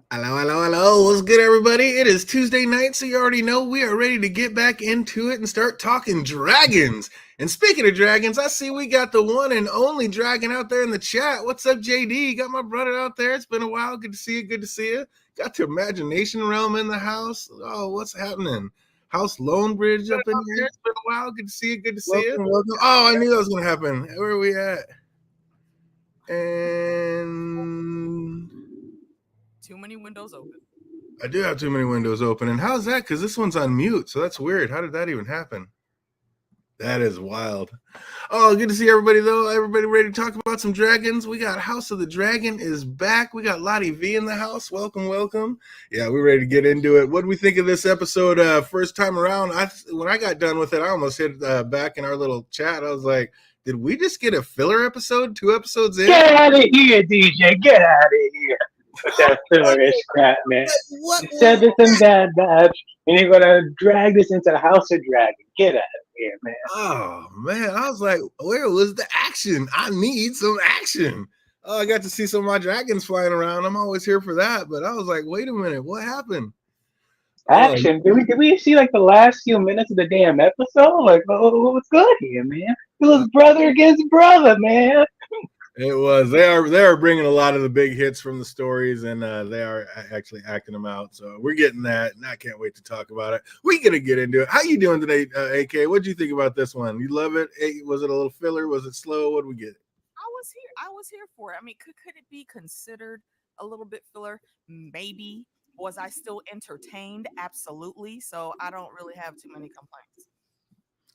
Hello, hello, hello. What's good, everybody? It is Tuesday night, so you already know we are ready to get back into it and start talking dragons. And speaking of dragons, I see we got the one and only dragon out there in the chat. What's up, JD? Got my brother out there. It's been a while. Good to see you. Good to see you. Got the imagination realm in the house. Oh, what's happening? House Lone Bridge up in here. It's been a while. Good to see you. Good to see you. Welcome. Oh, I knew that was going to happen. Where are we at? And too many windows open. I do have too many windows open. And how's that? Because this one's on mute, so that's weird. How did that even happen? That is wild. Oh, good to see everybody, though. Everybody ready to talk about some dragons? We got House of the Dragon is back. We got Lottie V in the house. Welcome, welcome. Yeah, we're ready to get into it. What do we think of this episode first time around? When I got done with it, I almost hit back in our little chat. I was like, did we just get a filler episode 2 episodes in? Get out of here, DJ. Get out of here. With that fillerish crap, man. What? You said this and that, and you're going to drag this into the House of Dragon. Get out of here, man. Oh, man. I was like, where was the action? I need some action. Oh, I got to see some of my dragons flying around. I'm always here for that. But I was like, wait a minute. What happened? Action? Did we see like the last few minutes of the damn episode? Like, what's good here, man? It was brother against brother, man. It was. They are bringing a lot of the big hits from the stories, and they are actually acting them out. So we're getting that, and I can't wait to talk about it. We're gonna get into it. How you doing today, AK? What do you think about this one? You love it? Was it a little filler? Was it slow? What did we get? I was here for it. I mean, could it be considered a little bit filler? Maybe. Was I still entertained? Absolutely. So I don't really have too many complaints.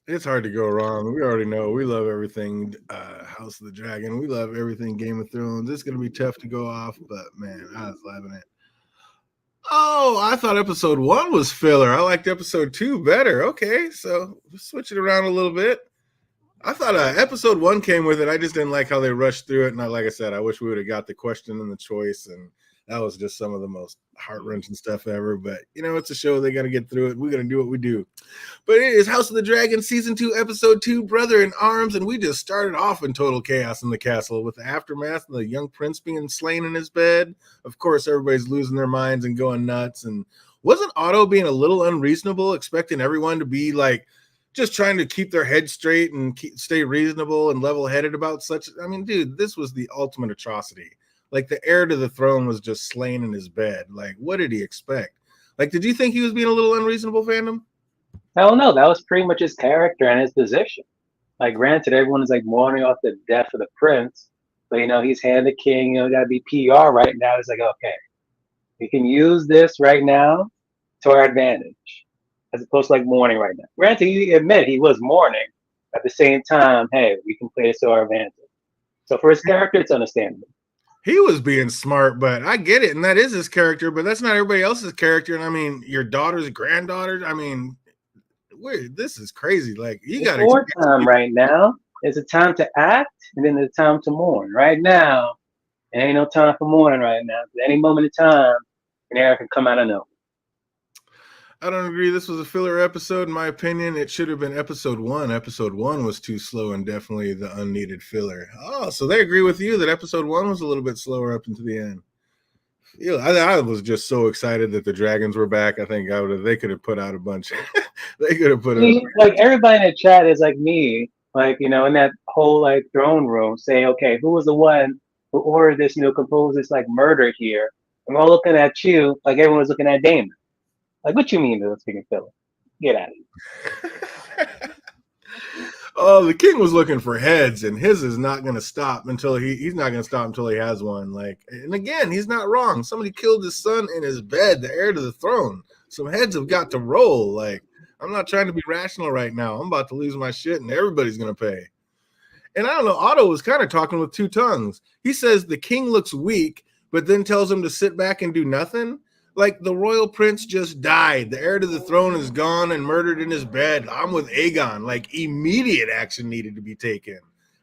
It's hard to go wrong. We already know we love everything House of the Dragon. We love everything Game of Thrones. It's going to be tough to go off, but man, I was loving it. Oh, I thought episode 1 was filler. I liked episode 2 better. Okay, so switch it around a little bit. I thought episode 1 came with it. I just didn't like how they rushed through it. And like I said, I wish we would have got the question and the choice, and that was just some of the most heart-wrenching stuff ever. But, it's a show. They got to get through it. We're going to do what we do. But it is House of the Dragon, Season 2, Episode 2, Brother in Arms. And we just started off in total chaos in the castle with the aftermath and the young prince being slain in his bed. Of course, everybody's losing their minds and going nuts. And wasn't Otto being a little unreasonable, expecting everyone to be like, just trying to keep their head straight and stay reasonable and level-headed about such? I mean, dude, this was the ultimate atrocity. Like, the heir to the throne was just slain in his bed. Like, what did he expect? Like, did you think he was being a little unreasonable, fandom? I don't know. That was pretty much his character and his position. Like, granted, everyone is like mourning off the death of the prince, but he's hand the king. Got to be PR right now. It's like, okay, we can use this right now to our advantage, as opposed to like mourning right now. Granted, he admitted he was mourning. At the same time, hey, we can play this to our advantage. So for his character, it's understandable. He was being smart, but I get it, and that is his character, but that's not everybody else's character. And I mean, your daughter's granddaughter, I mean, this is crazy. Like, you got more time right now. There's a time to act, and then there's a time to mourn. Right now, there ain't no time for mourning right now. At any moment in time, an error can come out of nowhere. I don't agree. This was a filler episode, in my opinion. It should have been episode 1. Episode 1 was too slow and definitely the unneeded filler. Oh, so they agree with you that episode 1 was a little bit slower up into the end. I was just so excited that the dragons were back. I think they could have put out a bunch. They could have put like everybody in the chat is like me, like in that whole like throne room, saying, okay, who was the one who ordered this, composed this like murder here? And we're all looking at you, like everyone was looking at Damon. Like, what you mean they're speaking filler? Get out of here. Oh, the king was looking for heads, and his is not going to stop until he's not going to stop until he has one. Like, and again, he's not wrong. Somebody killed his son in his bed, the heir to the throne. Some heads have got to roll. Like, I'm not trying to be rational right now. I'm about to lose my shit, and everybody's going to pay. And I don't know, Otto was kind of talking with two tongues. He says the king looks weak, but then tells him to sit back and do nothing. Like, the royal prince just died. The heir to the throne is gone and murdered in his bed. I'm with Aegon. Like, immediate action needed to be taken.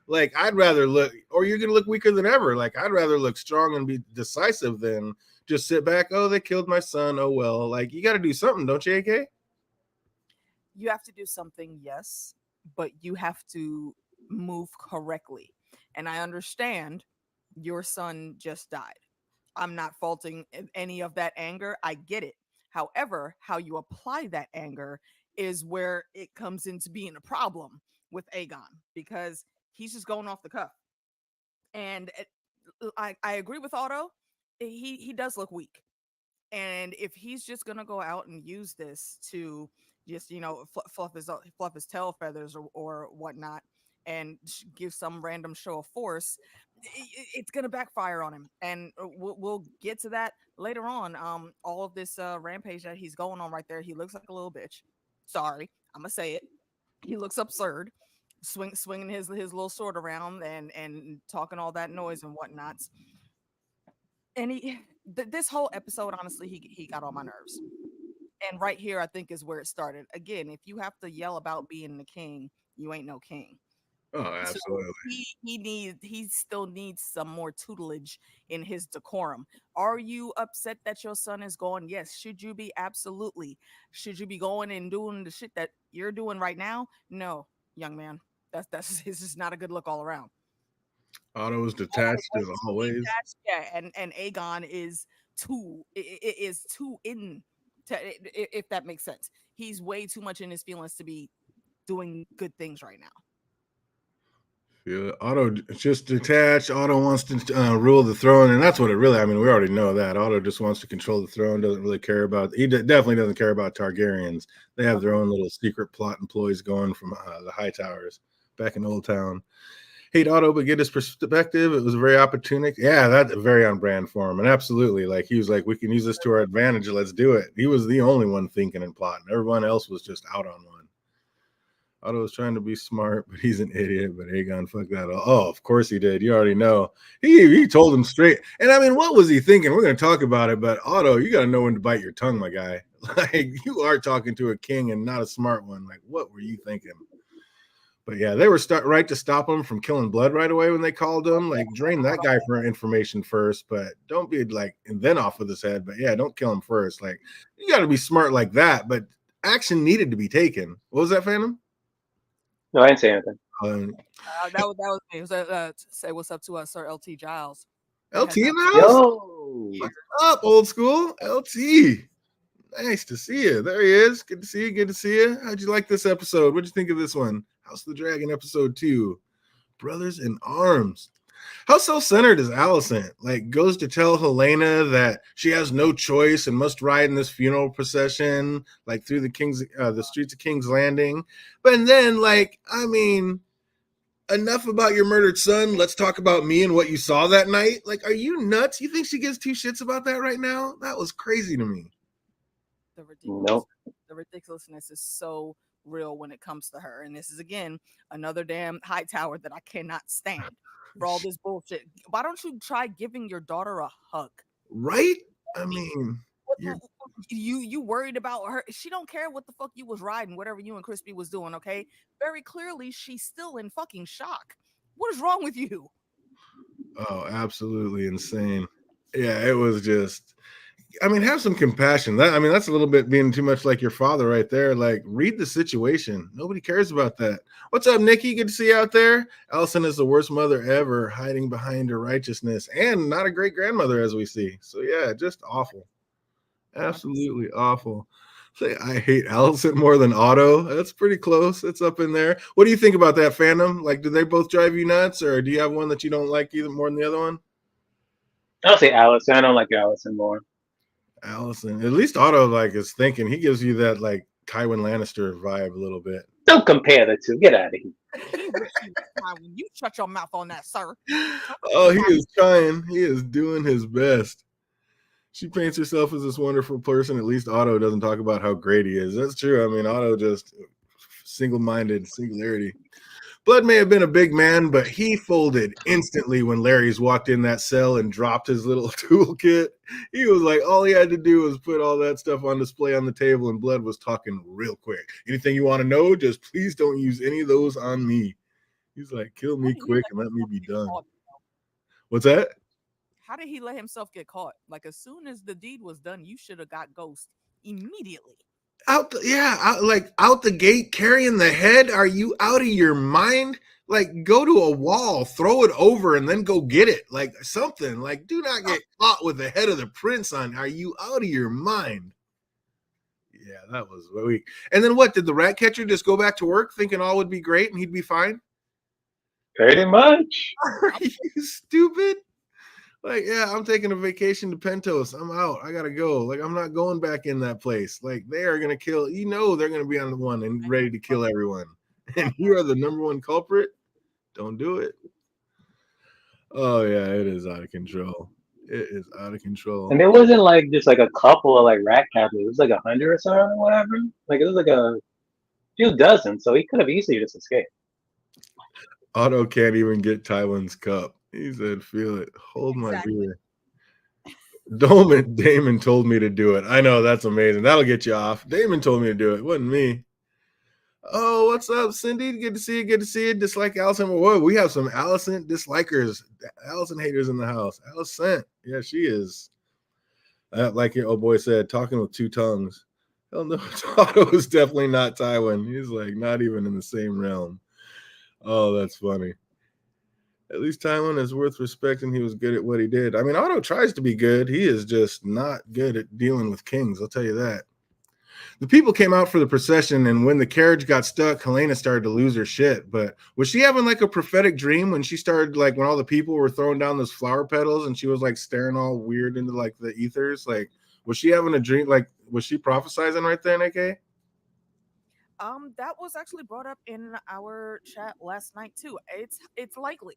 Like, I'd rather look, or you're going to look weaker than ever. Like, I'd rather look strong and be decisive than just sit back. Oh, they killed my son. Oh, well. Like, you got to do something, don't you, AK? You have to do something, yes, but you have to move correctly. And I understand your son just died. I'm not faulting any of that anger. I get it. However, how you apply that anger is where it comes into being a problem with Aegon, because he's just going off the cuff. And I agree with Otto. He does look weak. And if he's just gonna go out and use this to just fluff his tail feathers or whatnot, and give some random show of force, it's gonna backfire on him. And we'll get to that later on. All of this rampage that he's going on right there, he looks like a little bitch. Sorry, I'm gonna say it. He looks absurd, swinging his little sword around and talking all that noise and whatnots. And this whole episode, honestly, he got on my nerves. And right here, I think, is where it started. Again, if you have to yell about being the king, you ain't no king. Oh, So absolutely. he still needs some more tutelage in his decorum. Are you upset that your son is gone? Yes. Should you be? Absolutely. Should you be going and doing the shit that you're doing right now? No, young man. That's it's just not a good look all around. Otto was Otto is detached way as too always. detached, yeah, and Aegon is too in if that makes sense. He's way too much in his feelings to be doing good things right now. Yeah, Otto just detached. Otto wants to rule the throne, and that's what it really. I mean, we already know that Otto just wants to control the throne. Doesn't really care about. Definitely doesn't care about Targaryens. They have their own little secret plot employees going from the High Towers back in Old Town. Hate Otto, but get his perspective. It was very opportunistic. Yeah, that's very on brand for him, and absolutely, like he was like, we can use this to our advantage. Let's do it. He was the only one thinking and plotting. Everyone else was just out on one. Otto was trying to be smart, but he's an idiot. But Aegon fucked that up. Oh, of course he did. You already know. He told him straight. And I mean, what was he thinking? We're going to talk about it. But Otto, you got to know when to bite your tongue, my guy. Like you are talking to a king and not a smart one. Like what were you thinking? But yeah, they were right to stop him from killing Blood right away when they called him. Like drain that guy for information first, but don't be like and then off with his head. But yeah, don't kill him first. Like you got to be smart like that. But action needed to be taken. What was that, Phantom? No, I didn't say anything. Um, That was me. It was, say what's up to us, Sir LT Giles. That has LT in not the house? Yo, What's up, old school? LT. Nice to see you. There he is. Good to see you. Good to see you. How'd you like this episode? What'd you think of this one? House of the Dragon episode 2. Brothers in Arms. How self-centered is Alicent? Like, goes to tell Helena that she has no choice and must ride in this funeral procession, like through the streets of King's Landing. But then, like, I mean, enough about your murdered son. Let's talk about me and what you saw that night. Like, are you nuts? You think she gives two shits about that right now? That was crazy to me. The nope. ridiculousness is so real when it comes to her. And this is again another damn high tower that I cannot stand for all this bullshit. Why don't you try giving your daughter a hug? Right? I mean, you're You worried about her? She don't care what the fuck you was riding, whatever you and Crispy was doing. Okay, very clearly she's still in fucking shock. What is wrong with you? oh, absolutely insane. Yeah, it was just I mean, have some compassion. That's a little bit being too much like your father right there. Like, read the situation. Nobody cares about that. What's up, Nikki? Good to see you out there. Allison is the worst mother ever, hiding behind her righteousness, and not a great grandmother, as we see. So yeah, just awful. Absolutely awful. Say I hate Allison more than Otto. That's pretty close. It's up in there. What do you think about that, Phantom? Like, do they both drive you nuts, or do you have one that you don't like either more than the other one? I'll say Allison. I don't like Allison more. Allison. At least Otto like is thinking. He gives you that like Tywin Lannister vibe a little bit. Don't compare the two. Get out of here. He wish he was Tywin. You shut your mouth on that, sir. Oh, he is trying. He is doing his best. She paints herself as this wonderful person. At least Otto doesn't talk about how great he is. That's true. I mean, Otto just single-minded, singularity. Blood may have been a big man, but he folded instantly when Larry's walked in that cell and dropped his little toolkit. He was like, all he had to do was put all that stuff on display on the table, and Blood was talking real quick. Anything you want to know, just please don't use any of those on me. He's like, kill me quick and let me be done. What's that? How did he let himself get caught? Like as soon as the deed was done, you should have got Ghost immediately. out the gate carrying the head. Are you out of your mind? Like, go to a wall, throw it over, and then go get it. Like something. Like, do not get caught with the head of the prince on. Are you out of your mind? Yeah, that was weak. And then what? Did the rat catcher just go back to work thinking all would be great and he'd be fine? Pretty much. Are you stupid? Like, yeah, I'm taking a vacation to Pentos. I'm out. I gotta go. Like, I'm not going back in that place. Like, they are gonna kill. You know, they're gonna be on the one and ready to kill everyone. And you are the number one culprit. Don't do it. Oh yeah, it is out of control. It is out of control. And it wasn't like just like a couple of like rat captains. It was like 100 or something or whatever. Like it was like a few dozen, so he could have easily just escaped. Otto can't even get Tywin's cup. He said, "Feel it. Hold my beer." Damon told me to do it. I know, that's amazing. That'll get you off. Damon told me to do it. It wasn't me. Oh, what's up, Cindy? Good to see you. Good to see you. Dislike Allison. Whoa, we have some Allison dislikers, Allison haters in the house. Allison, yeah, she is. Like your old boy said, talking with two tongues. Hell no, Otto is definitely not Tywin. He's like not even in the same realm. Oh, that's funny. At least Tywin is worth respecting. He was good at what he did. I mean, Otto tries to be good. He is just not good at dealing with kings. I'll tell you that. The people came out for the procession, and when the carriage got stuck, Helena started to lose her shit. But was she having like a prophetic dream when she started, like when all the people were throwing down those flower petals and she was like staring all weird into like the ethers? Like, was she having a dream? Like, was she prophesizing right there, AK? That was actually brought up in our chat last night too. It's likely.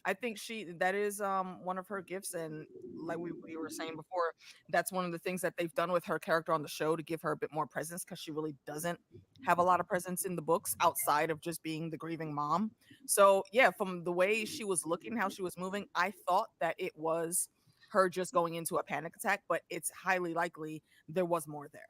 I think that is one of her gifts, and like we were saying before, that's one of the things that they've done with her character on the show to give her a bit more presence, because she really doesn't have a lot of presence in the books outside of just being the grieving mom. So yeah, from the way she was looking, how she was moving, I thought that it was her just going into a panic attack, but it's highly likely there was more there.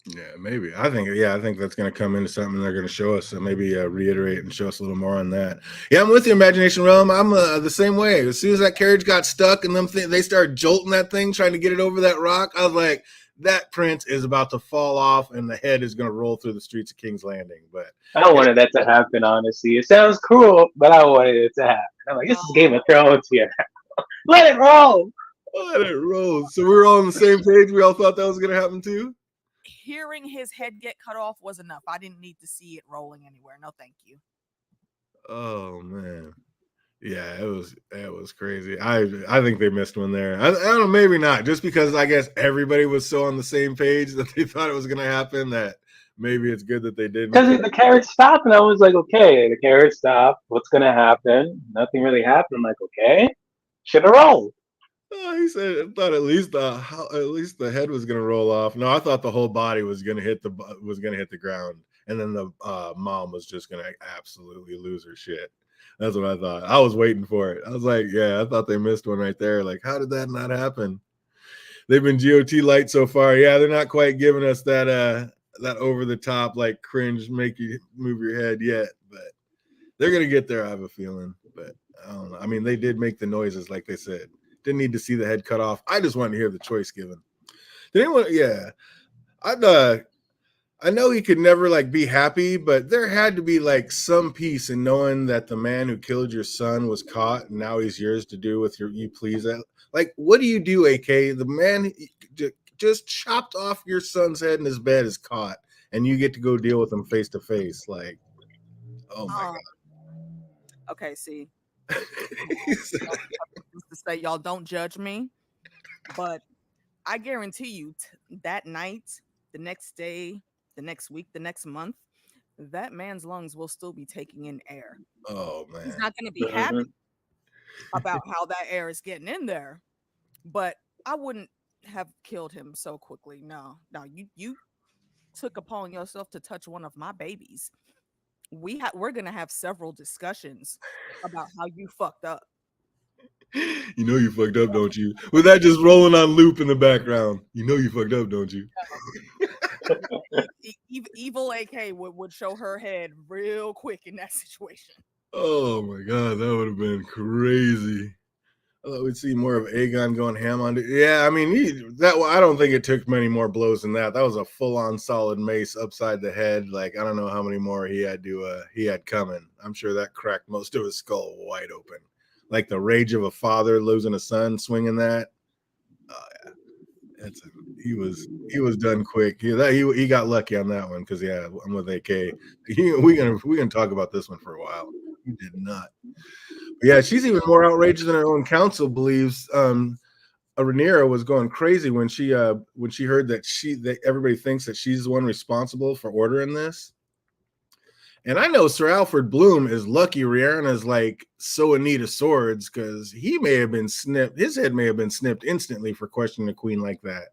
Yeah, maybe. I think that's going to come into something they're going to show us. So maybe reiterate and show us a little more on that. Yeah, I'm with the Imagination Realm. I'm the same way. As soon as that carriage got stuck and they started jolting that thing, trying to get it over that rock, I was like, that prince is about to fall off and the head is going to roll through the streets of King's Landing. But I wanted that to happen, honestly. It sounds cruel, but I wanted it to happen. I'm like, this is Game of Thrones here. Let it roll. Let it roll. So we were all on the same page. We all thought that was going to happen too. Hearing his head get cut off was enough. I didn't need to see it rolling anywhere. No, thank you. Oh man, yeah, it was crazy. I think they missed one there. I don't know, maybe not, just because I guess everybody was so on the same page that they thought it was going to happen that maybe it's good that they didn't. Because the carriage stopped, and I was like, okay, the carriage stopped. What's gonna happen? Nothing really happened. I'm like, okay, should have rolled. Oh, he said, I thought at least the head was going to roll off. No, I thought the whole body was going to hit the ground, and then the mom was just going to absolutely lose her shit. That's what I thought. I was waiting for it. I was like, yeah, I thought they missed one right there. Like, how did that not happen? They've been GOT light so far. Yeah, they're not quite giving us that over the top like cringe, make you move your head yet, but they're gonna get there. I have a feeling, but I don't know. I mean, they did make the noises like they said. Didn't need to see the head cut off. I just wanted to hear the choice given. Did anyone? Yeah, I know he could never like be happy, but there had to be like some peace in knowing that the man who killed your son was caught and now he's yours to do with you please. Like, what do you do, AK? The man just chopped off your son's head in his bed is caught, and you get to go deal with him face to face. Like, oh my god. Okay, see. To say y'all don't judge me, but I guarantee you that night, the next day, the next week, the next month, that man's lungs will still be taking in air. Oh man, he's not going to be happy about how that air is getting in there, but I wouldn't have killed him so quickly. No, you took upon yourself to touch one of my babies. We're gonna have several discussions about how you fucked up. You know you fucked up, don't you? With that just rolling on loop in the background. You know you fucked up, don't you? Evil AK would show her head real quick in that situation. Oh my god, that would have been crazy. We'd see more of Aegon going ham on it. Yeah, I mean, I don't think it took many more blows than that. That was a full-on solid mace upside the head. Like, I don't know how many more he had coming. I'm sure that cracked most of his skull wide open. Like the rage of a father losing a son, swinging that. Oh yeah, he was done quick. He got lucky on that one because yeah, I'm with AK. We gonna talk about this one for a while. He did not. Yeah, she's even more outrageous than her own counsel believes. Rhaenyra was going crazy when she heard that everybody thinks that she's the one responsible for ordering this. And I know Sir Alfred Bloom is lucky Rhaenyra's like so in need of swords because he may have been snipped. His head may have been snipped instantly for questioning a queen like that.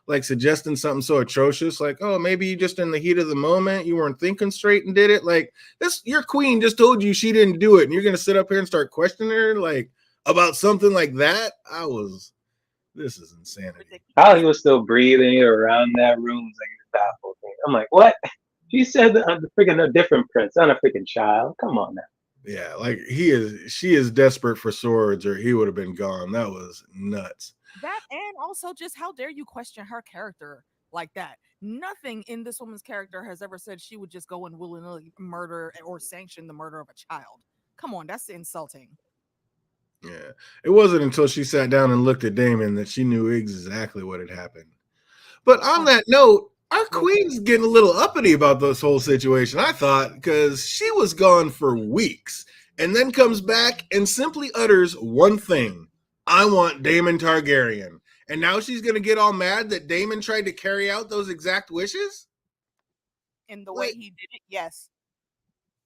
Like suggesting something so atrocious, like, oh, maybe you just in the heat of the moment, you weren't thinking straight and did it. Like this, your queen just told you she didn't do it, and you're gonna sit up here and start questioning her like about something like that. This is insanity. How he was still breathing around that room was like a baffled thing. I'm like, what? She said that I'm freaking a different prince, not a freaking child. Come on now. Yeah, like she is desperate for swords, or he would have been gone. That was nuts. That, and also just how dare you question her character like that? Nothing in this woman's character has ever said she would just go and willingly murder or sanction the murder of a child. Come on, that's insulting. Yeah, it wasn't until she sat down and looked at Damon that she knew exactly what had happened. But on that note, our queen's getting a little uppity about this whole situation, I thought, because she was gone for weeks and then comes back and simply utters one thing: I want Daemon Targaryen. And now she's going to get all mad that Daemon tried to carry out those exact wishes? In the way he did it, yes.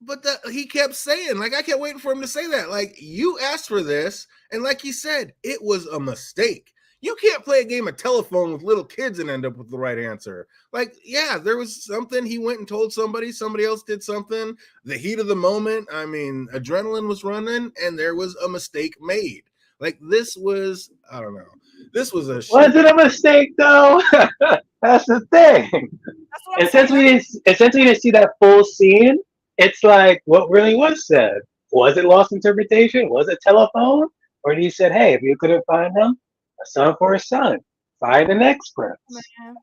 But he kept saying, like, I kept waiting for him to say that. Like, you asked for this, and like he said, it was a mistake. You can't play a game of telephone with little kids and end up with the right answer. Like, yeah, there was something. He went and told somebody else did something. The heat of the moment, I mean, adrenaline was running, and there was a mistake made. Like, this was, I don't know. This was Was it a mistake though? That's the thing. That's what I'm And saying. since we didn't see that full scene, it's like what really was said. Was it lost interpretation? Was it telephone? Or he said, hey, if you couldn't find them, a son for a son. Find the next prince. Man.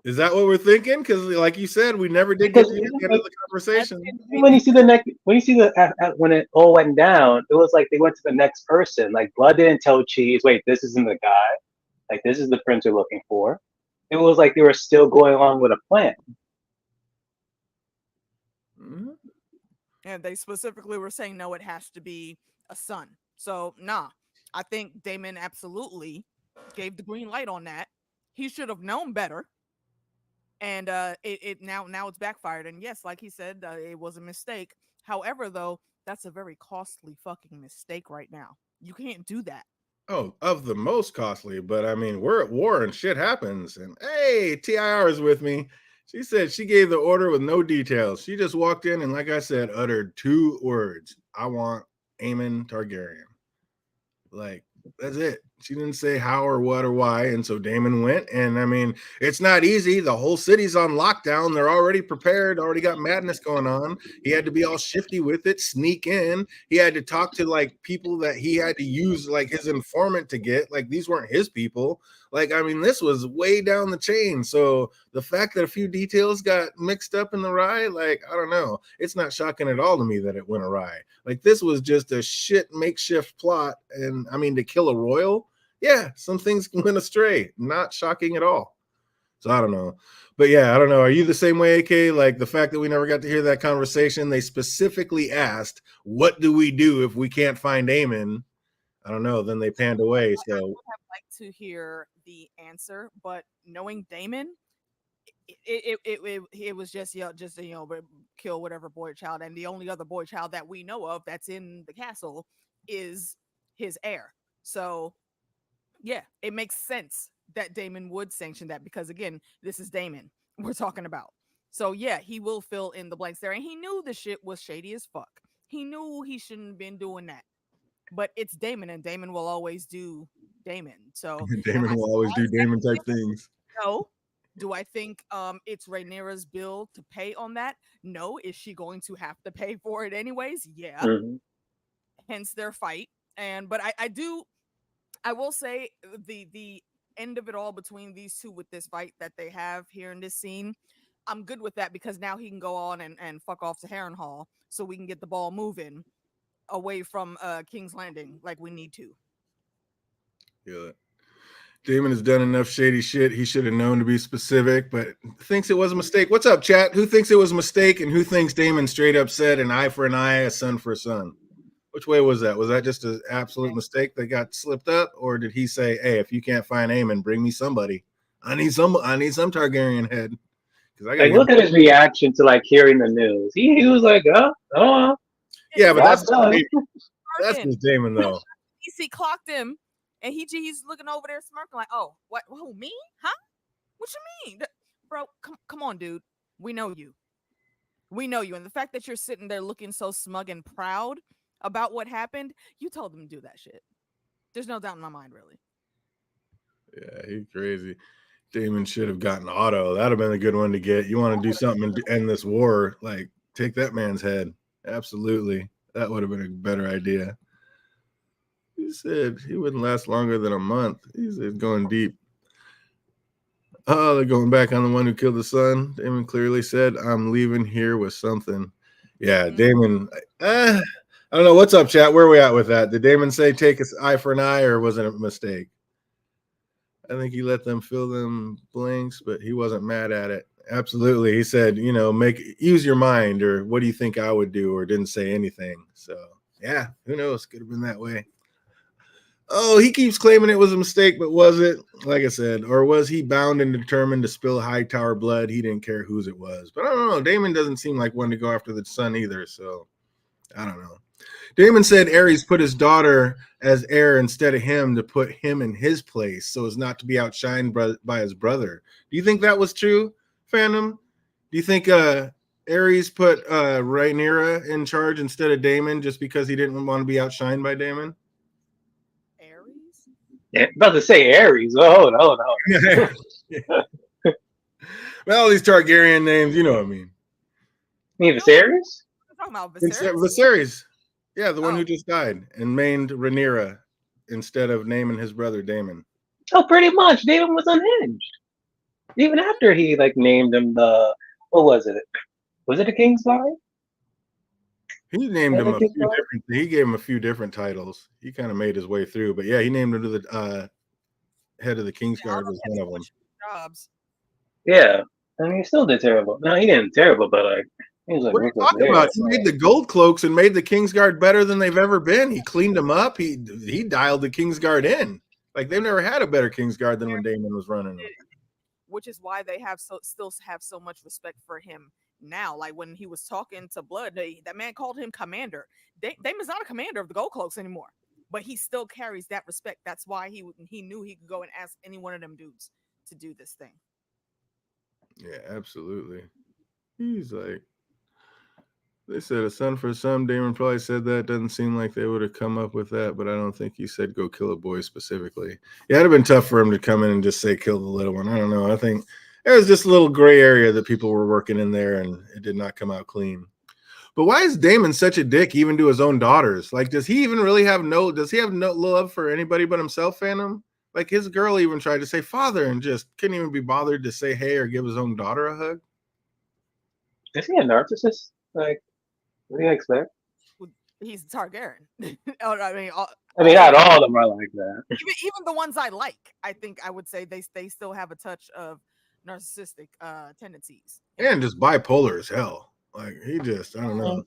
Is that what we're thinking? Because, like you said, we never did Because get to the end of the conversation. when you see when it all went down, it was like they went to the next person. Like Blood didn't tell Cheese, wait, this isn't the guy. Like this is the prince we're looking for. It was like they were still going along with a plan. Mm-hmm. And they specifically were saying, no, it has to be a son. So, nah, I think Damon absolutely gave the green light on that. He should have known better. And it now it's backfired. And yes, like he said, it was a mistake. However, though, that's a very costly fucking mistake right now. You can't do that. Oh, of the most costly, but I mean, we're at war and shit happens. And hey, TIR is with me. She said she gave the order with no details. She just walked in and, like I said, uttered two words: I want Aemon Targaryen. Like, that's it. She didn't say how or what or why. And so Damon went. And I mean, it's not easy. The whole city's on lockdown. They're already prepared, already got madness going on. He had to be all shifty with it, sneak in. He had to talk to like people that he had to use like his informant to get. Like, these weren't his people. Like, I mean, this was way down the chain. So the fact that a few details got mixed up in the rye, like, I don't know. It's not shocking at all to me that it went awry. Like, this was just a shit makeshift plot. And I mean, to kill a royal, yeah, some things went astray. Not shocking at all. So I don't know. But yeah, I don't know. Are you the same way, AK? Like the fact that we never got to hear that conversation, they specifically asked, what do we do if we can't find Aemon? I don't know. Then they panned away. So I would have liked to hear the answer, but knowing Damon, it was just kill whatever boy child, and the only other boy child that we know of that's in the castle is his heir. So yeah, it makes sense that Damon would sanction that because again, this is Damon we're talking about. So yeah, he will fill in the blanks there, and he knew the shit was shady as fuck. He knew he shouldn't have been doing that, but it's Damon, and Damon will always do Damon. So am Damon I will always do surprised that Damon he type did? things. No. Do I think it's Rhaenyra's bill to pay on that? No. Is she going to have to pay for it anyways? Yeah. Mm-hmm. Hence their fight. And but I do I will say the end of it all between these two with this fight that they have here in this scene, I'm good with that because now he can go on and fuck off to Harrenhal so we can get the ball moving away from King's Landing like we need to. Yeah. Damon has done enough shady shit. He should have known to be specific, but thinks it was a mistake. What's up, chat? Who thinks it was a mistake and who thinks Damon straight up said an eye for an eye, a son for a son? Which way was that? Was that just an absolute mistake that got slipped up, or did he say, "Hey, if you can't find Aemon, bring me somebody. I need some Targaryen head." Because I Like, gotta look at his reaction to like hearing the news. He was like, oh, Yeah, but that's that's just Damon though. He clocked him, and he's looking over there smirking like, "Oh, what? Who, me? Huh? What you mean, bro? Come on, dude. We know you. We know you, and the fact that you're sitting there looking so smug and proud about what happened, you told him to do that shit. There's no doubt in my mind, really. Yeah, he's crazy. Damon should have gotten Otto. That'd have been a good one to get. You want to do something and end this war? Like, take that man's head. Absolutely, that would have been a better idea. He said he wouldn't last longer than a month. He said going deep. Oh, they're going back on the one who killed the son. Damon clearly said, "I'm leaving here with something." Yeah, Damon. I don't know. What's up, chat? Where are we at with that? Did Damon say take an eye for an eye, or was it a mistake? I think he let them fill them blanks, but he wasn't mad at it. Absolutely. He said, use your mind, or what do you think I would do, or didn't say anything. So, yeah, who knows? Could have been that way. Oh, he keeps claiming it was a mistake, but was it? Like I said, or was he bound and determined to spill Hightower blood? He didn't care whose it was. But I don't know. Damon doesn't seem like one to go after the son either, so I don't know. Damon said Aerys put his daughter as heir instead of him to put him in his place so as not to be outshined by his brother. Do you think that was true, Phantom? Do you think Aerys put Rhaenyra in charge instead of Daemon just because he didn't want to be outshined by Daemon? Aries? Yeah, about to say Aries. Oh, no. Well, all these Targaryen names, you know what I mean. You mean Viserys? Talking about Viserys? Viserys. Yeah, the one who just died and named Rhaenyra instead of naming his brother Daemon. Oh, pretty much. Daemon was unhinged. Even after he named him what was it? Was it a Kingsguard? He named him he gave him a few different titles. He kind of made his way through, but yeah, he named him to the head of the Kingsguard was one of them. Jobs. Yeah. I mean, he still did terrible. No, he didn't terrible, but he was what are you talking about? He made the gold cloaks and made the Kingsguard better than they've ever been. He cleaned them up. He dialed the Kingsguard in. Like they've never had a better Kingsguard than when Daemon was running them. Which is why they still have so much respect for him now. Like when he was talking to Blood, that man called him commander. Daemon's not a commander of the Gold Cloaks anymore, but he still carries that respect. That's why he knew he could go and ask any one of them dudes to do this thing. Yeah, absolutely. He's like, they said a son for some. Daemon probably said that. Doesn't seem like they would have come up with that, but I don't think he said go kill a boy specifically. Yeah, it'd have been tough for him to come in and just say kill the little one. I don't know. I think there was just a little gray area that people were working in there, and it did not come out clean. But why is Daemon such a dick even to his own daughters? Like, does he even really have no love for anybody but himself, Phantom? Like his girl even tried to say father and just couldn't even be bothered to say hey or give his own daughter a hug. Is he a narcissist? Like, what do you expect? He's Targaryen. I mean, not all of them are like that. Even the ones I like, I think I would say they still have a touch of narcissistic tendencies. And just bipolar as hell. Like he just, I don't know.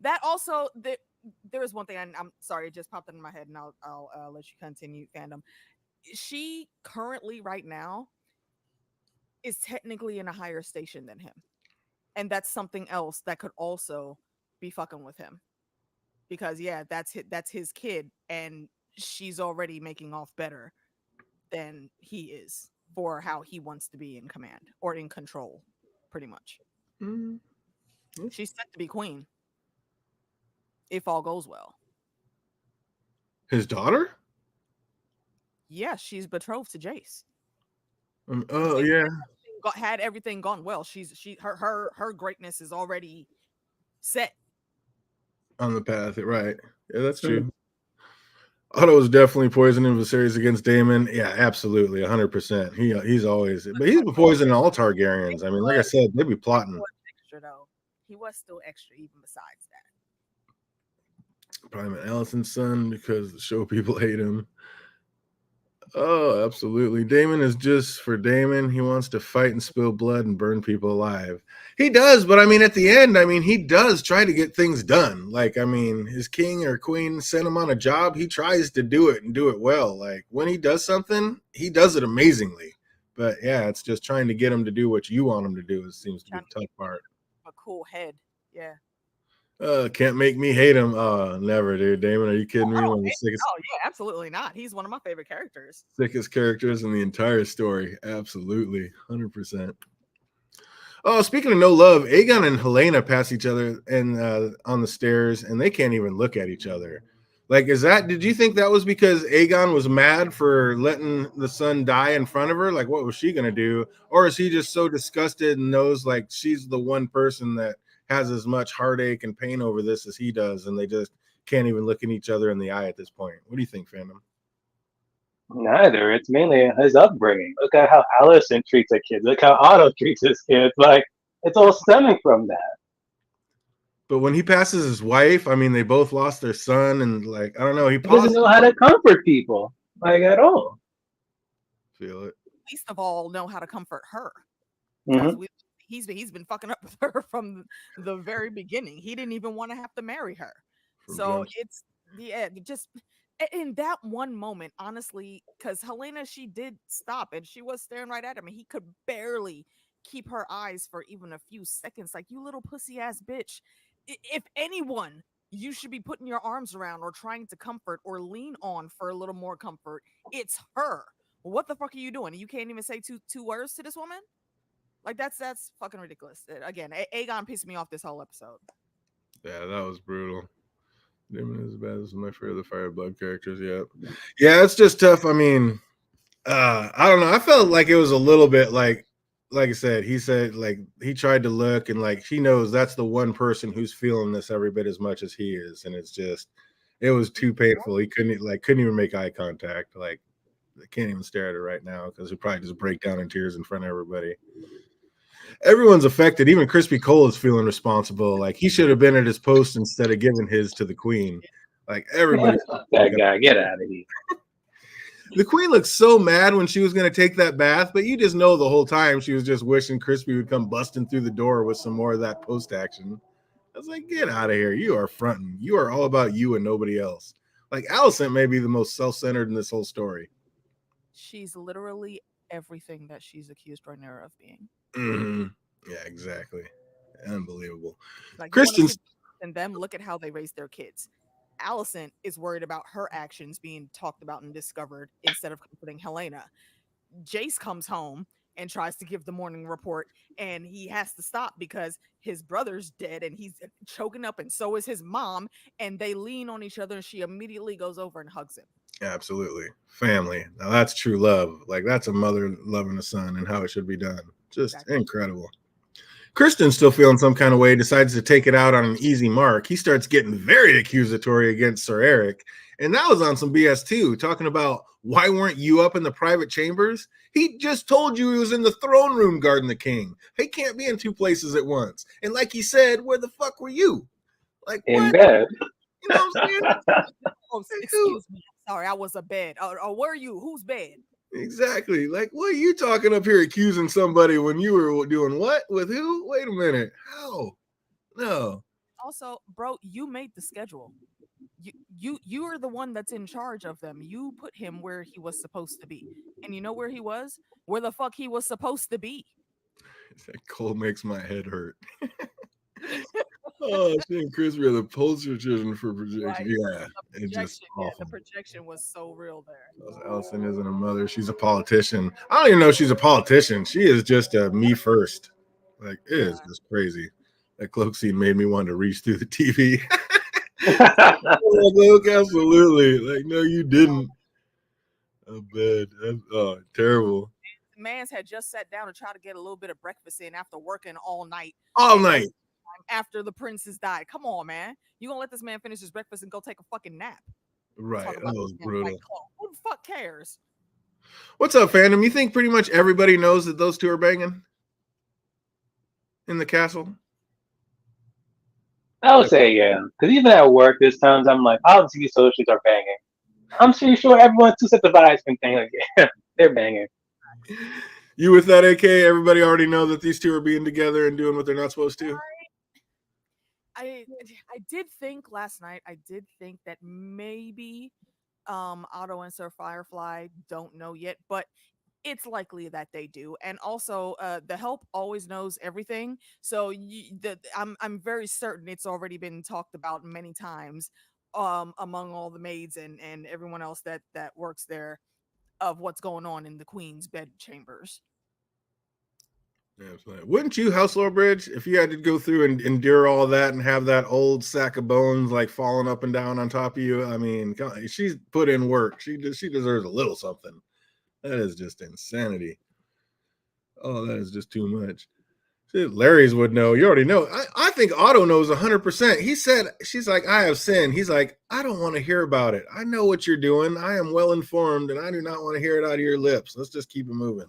That also, there is one thing, and I'm sorry, it just popped into my head, and I'll let you continue, Fandom. She currently, right now, is technically in a higher station than him. And that's something else that could also be fucking with him. Because, yeah, that's his kid, and she's already making off better than he is for how he wants to be in command or in control, pretty much. Mm-hmm. She's set to be queen. If all goes well. His daughter? Yeah, she's betrothed to Jace. Yeah. Had everything gone well, her greatness is already set on the path, right? Yeah, that's true. Otto was definitely poisoning Viserys against Daemon. Yeah, absolutely, 100%. He's always, but he's been poisoning all Targaryens. I mean, like I said, they be plotting. Extra though. He was still extra even besides that. Probably Allison's son because the show people hate him. Oh, absolutely. Damon is just for Damon. He wants to fight and spill blood and burn people alive. He does, but I mean, at the end, I mean, he does try to get things done. Like, I mean, his king or queen sent him on a job. He tries to do it and do it well. Like, when he does something, he does it amazingly. But yeah, it's just trying to get him to do what you want him to do. It seems to be the tough part. A cool head. Yeah. Can't make me hate him. Never, dude. Damon, are you kidding me? One of the Oh yeah, absolutely not. He's one of my favorite characters. Sickest characters in the entire story. Absolutely, 100%. Oh, speaking of no love, Aegon and Helena pass each other and on the stairs, and they can't even look at each other. Like, did you think that was because Aegon was mad for letting the son die in front of her? Like, what was she gonna do? Or is he just so disgusted and knows like she's the one person that has as much heartache and pain over this as he does, and they just can't even look in each other in the eye at this point? What do you think, fandom? Neither. It's mainly his upbringing. Look at how Allison treats her kids. Look how Otto treats his kids. Like, it's all stemming from that. But when he passes his wife, I mean, they both lost their son, and like, I don't know, he doesn't know how to comfort people, like, at all. Feel it. Least of all, know how to comfort her. Mm-hmm. He's been fucking up with her from the very beginning. He didn't even want to have to marry her. So it's just in that one moment, honestly, because Helena, she did stop and she was staring right at him, and he could barely keep her eyes for even a few seconds. Like, you little pussy ass bitch. If anyone you should be putting your arms around or trying to comfort or lean on for a little more comfort, it's her. What the fuck are you doing? You can't even say two words to this woman? Like, that's fucking ridiculous. Again, Aegon pissed me off this whole episode. Yeah, that was brutal. Damon is bad. This is my favorite Fire Blood characters. Yeah, it's just tough. I mean, I don't know. I felt like it was a little bit like I said, he said like he tried to look and like he knows that's the one person who's feeling this every bit as much as he is, and it was too painful. He couldn't even make eye contact. Like, I can't even stare at her right now because he'd probably just break down in tears in front of everybody. Everyone's affected. Even Crispy Cole is feeling responsible. Like, he should have been at his post instead of giving his to the queen. Like, everybody. That guy, get out of here. The queen looked so mad when she was going to take that bath, but you just know the whole time she was just wishing Crispy would come busting through the door with some more of that post action. I was like, get out of here. You are fronting. You are all about you and nobody else. Like, Alicent may be the most self-centered in this whole story. She's literally everything that she's accused Rhaenyra of being. Mm-hmm. Yeah, exactly. Unbelievable. Like, Kristen and them look at how they raise their kids. Alicent is worried about her actions being talked about and discovered instead of comforting Helena. Jace comes home and tries to give the morning report, and he has to stop because his brother's dead and he's choking up, and so is his mom, and they lean on each other, and she immediately goes over and hugs him. Absolutely. Family. Now that's true love. Like, that's a mother loving a son and how it should be done. Just incredible. Kristen's still feeling some kind of way, decides to take it out on an easy mark. He starts getting very accusatory against Sir Eric. And that was on some BS too, talking about why weren't you up in the private chambers? He just told you he was in the throne room guarding the king. He can't be in two places at once. And like he said, where the fuck were you? Like, in what? bed. You know what I'm saying? Oh, excuse me. Sorry, I was abed. Or where are you? Whose bed? Exactly. Like, what are you talking up here accusing somebody when you were doing what? With who? Wait a minute. How? No. Also, bro, you made the schedule. You are the one that's in charge of them. You put him where he was supposed to be. And you know where he was? Where the fuck he was supposed to be. Cole makes my head hurt. Oh, she and Chris were the poster children for projection. Right. Yeah, it's just awful. The projection was so real there. Alicent isn't a mother; she's a politician. I don't even know if she's a politician. She is just a me first. Like, it is just crazy. That cloak scene made me want to reach through the TV. Look, absolutely. Like, no, you didn't. Oh, bad. Oh, terrible. Mans had just sat down to try to get a little bit of breakfast in after working all night. After the princes died. Come on, man. You gonna let this man finish his breakfast and go take a fucking nap? Right. Talk That about was this damn white brutal. cloak. Who the fuck cares? What's up, fandom? You think pretty much everybody knows that those two are banging in the castle? I would say yeah, because even at work, there's times I'm like, all the TV associates are banging. I'm pretty sure everyone two sets of eyes can think like, yeah, they're banging. You with that, AK? Everybody already know that these two are being together and doing what they're not supposed to. I did think last night. I did think that maybe Otto and Sir Firefly don't know yet, but it's likely that they do. And also, the help always knows everything. So I'm very certain it's already been talked about many times among all the maids and everyone else that works there of what's going on in the queen's bedchambers. Absolutely. Wouldn't you, House Lord Bridge, if you had to go through and endure all that and have that old sack of bones like falling up and down on top of you? I mean, she's put in work. She deserves a little something. That is just insanity. Oh, that is just too much. Shit, Larry's would know. You already know. I think Otto knows 100%. He said, she's like, I have sinned. He's like, I don't want to hear about it. I know what you're doing. I am well informed and I do not want to hear it out of your lips. Let's just keep it moving.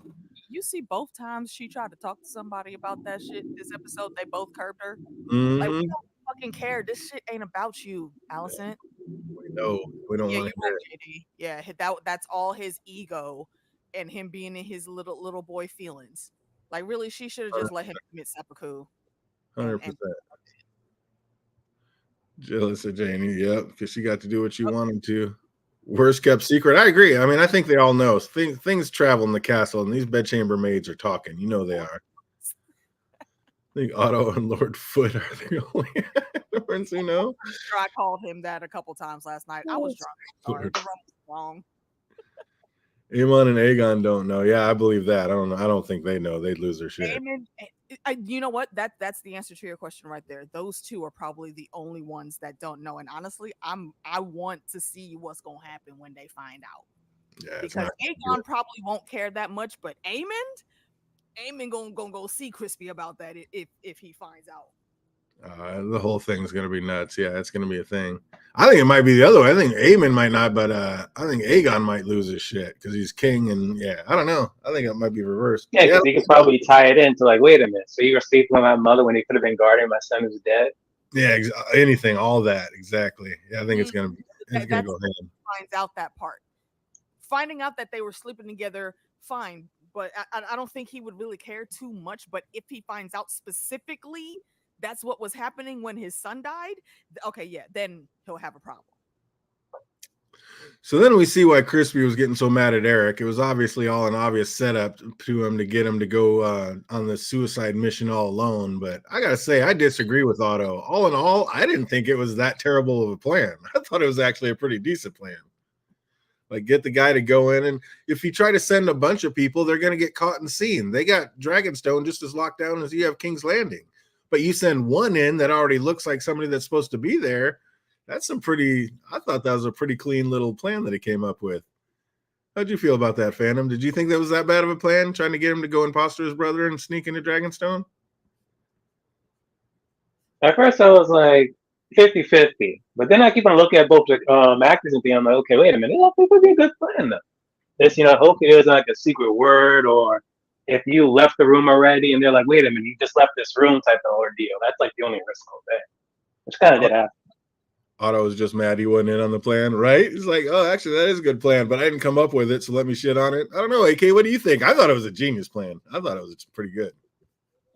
You see, both times she tried to talk to somebody about that shit this episode, they both curbed her. Like, we Mm-hmm. don't fucking care. This shit ain't about you, Allison. We know. We don't Yeah, want you're to hear right, it. JD. Yeah, that's all his ego and him being in his little boy feelings. Like, really, she should have just let him commit seppuku and 100%. Jealous of Janie. Yep. Because she got to do what she wanted to. Worst kept secret. I agree. I mean, I think they all know. Things travel in the castle, and these bedchamber maids are talking. You know they are. I think Otto and Lord Foot are the only ones who know. sure I called him that a couple times last night. I was drunk. Sorry, Lord. the rum was wrong. Aemon and Aegon don't know. Yeah, I believe that. I don't know. I don't think they know. They'd lose their shit. Damon, you know what? That's the answer to your question right there. Those two are probably the only ones that don't know. And honestly, I want to see what's gonna happen when they find out Yeah, it's because not good. Aegon probably won't care that much, but Aemon gonna go see Crispy about that if he finds out. The whole thing's gonna be nuts. Yeah, it's gonna be a thing. I think it might be the other way. I think Aemon might not, but I think Aegon might lose his shit because he's king, and yeah, I don't know. I think it might be reversed. Yeah, Yeah, because he could probably tie it into like, wait a minute, so you were sleeping with my mother when he could have been guarding my son who's dead. yeah, anything, all that, exactly. Yeah, I think Mm, it's gonna that's go hand. finds out that part. Finding out that they were sleeping together, fine, but I don't think he would really care too much. But if he finds out specifically that's what was happening when his son died, okay, yeah, then he'll have a problem. So then we see why Crispy was getting so mad at Eric. It was obviously all an obvious setup to him to get him to go on the suicide mission all alone. But I gotta say, I disagree with Otto. All in all, I didn't think it was that terrible of a plan. I thought it was actually a pretty decent plan. Like, get the guy to go in, and if you try to send a bunch of people, they're going to get caught and seen. They got Dragonstone just as locked down as you have King's Landing. But you send one in that already looks like somebody that's supposed to be there. That's some pretty, I thought that was a pretty clean little plan that he came up with. How'd you feel about that, Phantom? Did you think that was that bad of a plan, trying to get him to go imposter his brother and sneak into Dragonstone? At first, I was like 50-50, but then I keep on looking at both the actors and being like, okay, wait a minute, that could be a good plan though. This, hopefully there's like a secret word, or if you left the room already and they're like, wait a minute, you just left this room type of ordeal. That's like the only risk of it, which kind of did happen. Otto was just mad he wasn't in on the plan, right? He's like, oh, actually, that is a good plan, but I didn't come up with it, so let me shit on it. I don't know, AK, what do you think? I thought it was a genius plan. I thought it was pretty good.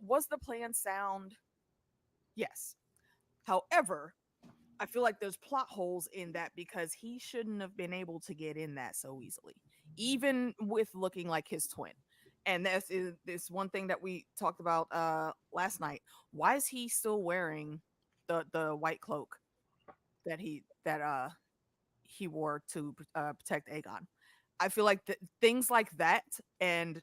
Was the plan sound? Yes. However, I feel like there's plot holes in that because he shouldn't have been able to get in that so easily, even with looking like his twin. And that's this one thing that we talked about last night. Why is he still wearing the white cloak that he wore to protect Aegon? I feel like things like that and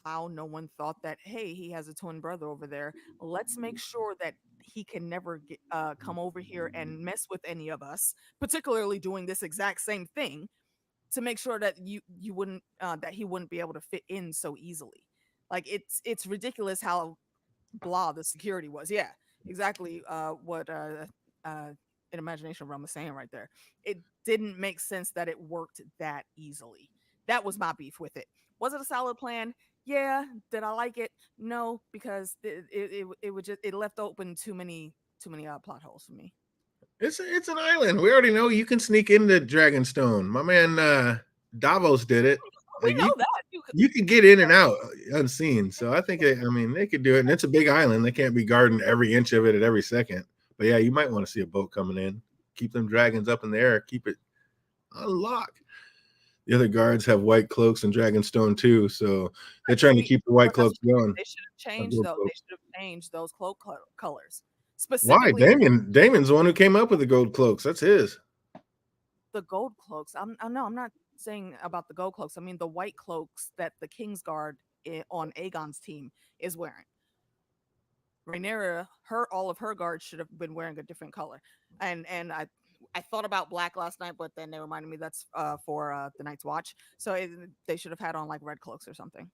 how no one thought that, hey, he has a twin brother over there, let's make sure that he can never come over here and mess with any of us, particularly doing this exact same thing, to make sure that you wouldn't that he wouldn't be able to fit in so easily. Like, it's ridiculous how blah the security was. Yeah, exactly what uh in imagination what I'm saying right there. It didn't make sense that it worked that easily. That was my beef with it. Was it a solid plan? Yeah. Did I like it? No, because it would just it left open too many plot holes for me. It's an island. We already know you can sneak into Dragonstone. My man Davos did it. We Like know that you could get in and out unseen. So I think I mean they could do it, and it's a big island. They can't be guarding every inch of it at every second. But yeah, you might want to see a boat coming in. Keep them dragons up in the air. Keep it on lock. The other guards have white cloaks in Dragonstone too, so they're trying to see. keep the white But that's cloaks going. they should have Or changed gold though. They cloaks. should have changed those cloak colors Why? specifically. Damon's the one who came up with the gold cloaks. That's his. The gold cloaks. No, I'm not saying about the gold cloaks. I mean the white cloaks that the Kingsguard on Aegon's team is wearing. Rhaenyra, all of her guards should have been wearing a different color. And I thought about black last night, but then they reminded me that's for the Night's Watch. So they should have had on like red cloaks or something.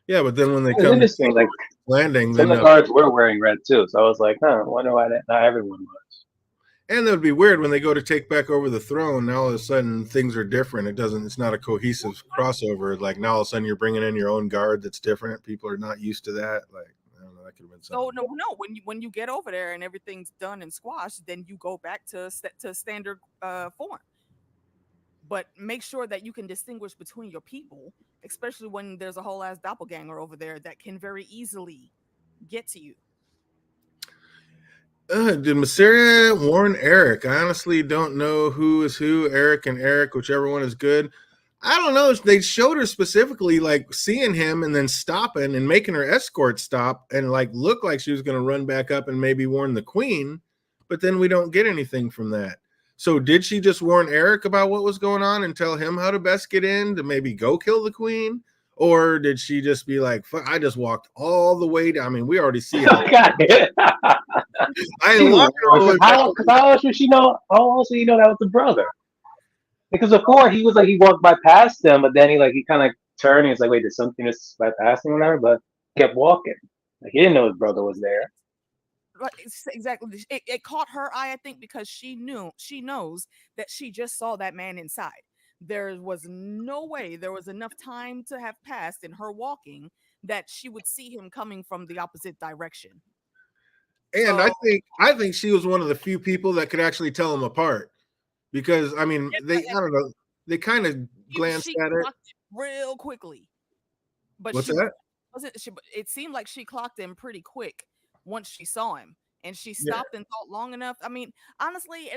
Yeah, but then when they It was come to interesting. Like landing, some then of the guards were wearing red too, so I was like, huh, I wonder why not everyone was. and that would be weird when they go to take back over the throne. Now all of a sudden things are different. It's not a cohesive crossover. Like now all of a sudden you're bringing in your own guard that's different. People are not used to that. Like I don't know, that could have been So something. no, when you get over there and everything's done and squashed, then you go back to standard form. But make sure that you can distinguish between your people, especially when there's a whole ass doppelganger over there that can very easily get to you. Did Masseria warn Eric? I honestly don't know who is who. Eric and Eric, whichever one is good. I don't know. They showed her specifically like seeing him and then stopping and making her escort stop and like look like she was going to run back up and maybe warn the queen, but then we don't get anything from that. So did she just warn Eric about what was going on and tell him how to best get in to maybe go kill the queen? Or did she just be like, fuck, I just walked all the way down? I mean, we already see how I She walked all the way back. cause how else would she know? How else would you know that was the brother? Because before he was like he walked by past them, but then he kind of turned and he's like, wait, there's something that's by past him or whatever. But he kept walking. Like he didn't know his brother was there. Right, exactly. It caught her eye, I think, because she knows that she just saw that man inside. There was no way there was enough time to have passed in her walking that she would see him coming from the opposite direction. And So I think she was one of the few people that could actually tell them apart because I mean yeah, I don't know, they kind of glanced she at it. clocked it real quickly, but What's she that? wasn't. It seemed like she clocked him pretty quick once she saw him, and she Yeah, stopped and thought long enough. I mean, honestly,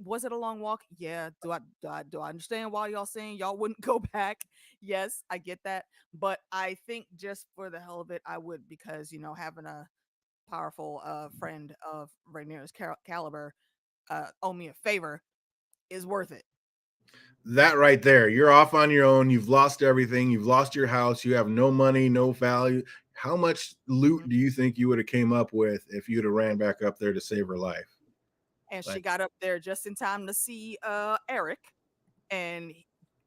was it a long walk? Yeah. Do I understand why y'all saying y'all wouldn't go back? Yes, I get that, but I think just for the hell of it, I would because having a powerful friend of Rhaenyra's caliber owe me a favor is worth it. that right there. You're off on your own. You've lost everything. You've lost your house. You have no money, no value. How much loot Mhm. do you think you would have came up with if you'd have ran back up there to save her life? And she Like, got up there just in time to see Eric, and